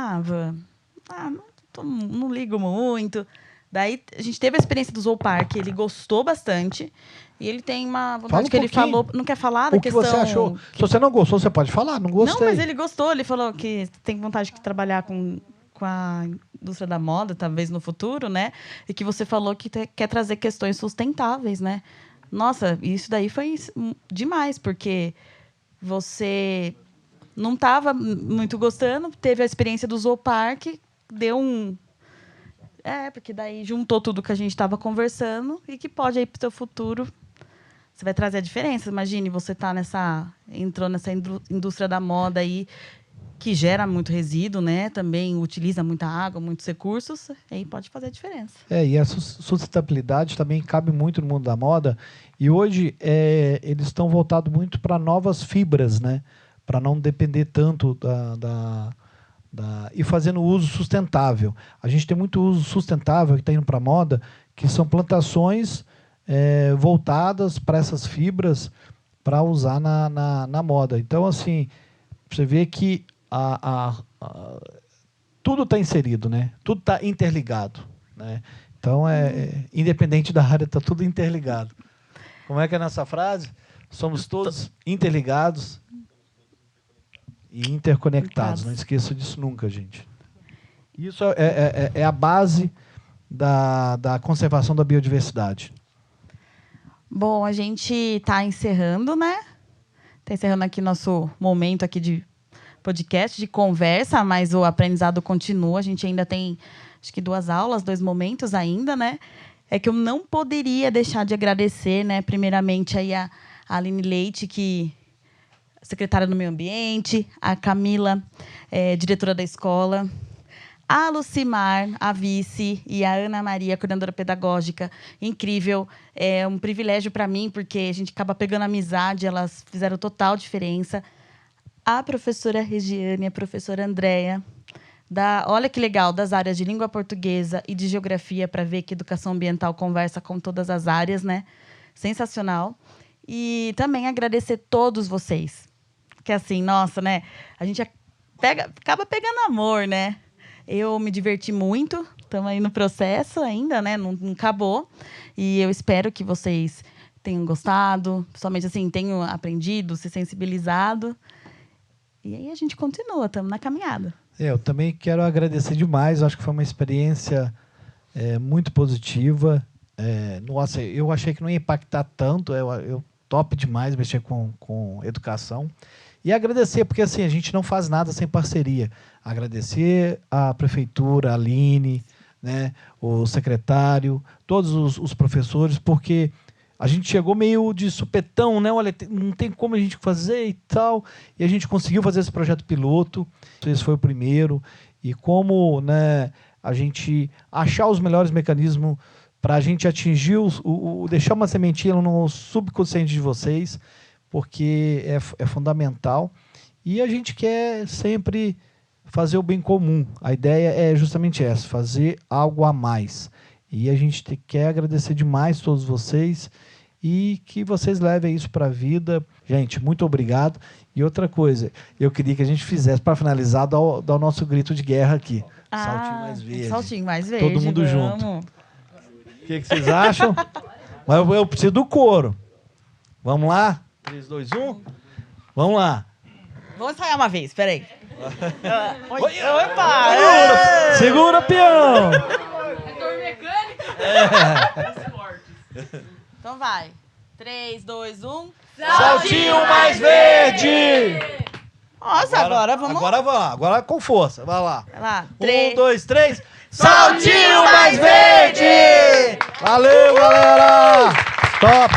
não ligo muito. Daí a gente teve a experiência do zooparque, ele gostou bastante. E ele tem uma vontade que ele falou... Não quer falar da questão... O que você achou? Se você não gostou, você pode falar. Não gostei. Não, mas ele gostou. Ele falou que tem vontade de trabalhar com a indústria da moda, talvez no futuro, né? E que você falou que quer trazer questões sustentáveis, né? Nossa, isso daí foi demais, porque você não estava muito gostando, teve a experiência do zooparque, deu um... porque daí juntou tudo que a gente estava conversando e que pode aí para o seu futuro... Você vai trazer a diferença. Imagine, você entrou nessa indústria da moda aí, que gera muito resíduo, né? Também utiliza muita água, muitos recursos, aí pode fazer a diferença. E a sustentabilidade também cabe muito no mundo da moda. E hoje eles estão voltados muito para novas fibras, né? Para não depender tanto e fazendo uso sustentável. A gente tem muito uso sustentável que está indo para a moda, que são plantações voltadas para essas fibras para usar na moda. Então, assim, você vê que tudo está inserido, né? Tudo está interligado, né? Então, independente da área, está tudo interligado. Como é que é nessa frase? Somos todos interligados e interconectados. Não esqueça disso nunca, gente. Isso é a base da conservação da biodiversidade. Bom, a gente está encerrando, né? Está encerrando aqui nosso momento aqui de podcast, de conversa, mas o aprendizado continua. A gente ainda tem, acho que 2 aulas, 2 momentos ainda, né? É que eu não poderia deixar de agradecer, né? Primeiramente aí a Aline Leite, que secretária do Meio Ambiente, a Camila, diretora da escola, a Lucimar, a vice, e a Ana Maria, coordenadora pedagógica. Incrível. É um privilégio para mim, porque a gente acaba pegando amizade, elas fizeram total diferença. A professora Regiane, a professora Andréia, olha que legal, das áreas de língua portuguesa e de geografia, para ver que educação ambiental conversa com todas as áreas, né? Sensacional. E também agradecer todos vocês. Que assim, nossa, né? A gente acaba pegando amor, né? Eu me diverti muito, estamos aí no processo ainda, né? Não acabou. E eu espero que vocês tenham gostado, principalmente assim, tenham aprendido, se sensibilizado. E aí a gente continua, estamos na caminhada. Eu também quero agradecer demais, acho que foi uma experiência muito positiva. Nossa, eu achei que não ia impactar tanto, eu top demais mexer com educação. E agradecer, porque assim, a gente não faz nada sem parceria. Agradecer à prefeitura, a Aline, né, o secretário, todos os professores, porque a gente chegou meio de supetão, né? Olha, não tem como a gente fazer e tal. E a gente conseguiu fazer esse projeto piloto. Esse foi o primeiro. E como, né, a gente achar os melhores mecanismos para a gente atingir, deixar uma sementinha no subconsciente de vocês, porque é fundamental. E a gente quer sempre fazer o bem comum. A ideia é justamente essa, fazer algo a mais. E a gente quer agradecer demais a todos vocês e que vocês levem isso para a vida. Gente, muito obrigado. E outra coisa, eu queria que a gente fizesse, para finalizar, dar o nosso grito de guerra aqui. Saltinho mais verde. Saltinho mais verde. Todo mundo junto. O que vocês acham? Mas eu preciso do coro. Vamos lá? 3, 2, 1. Vamos lá. Vamos ensaiar uma vez, peraí. Opa! Segura, peão! Então vai. 3, 2, 1. Saltinho mais verde! Nossa, agora vamos. Agora com força. Vai lá. Vai lá. 1, 2, 3. Saltinho mais verde! Valeu, galera! Top!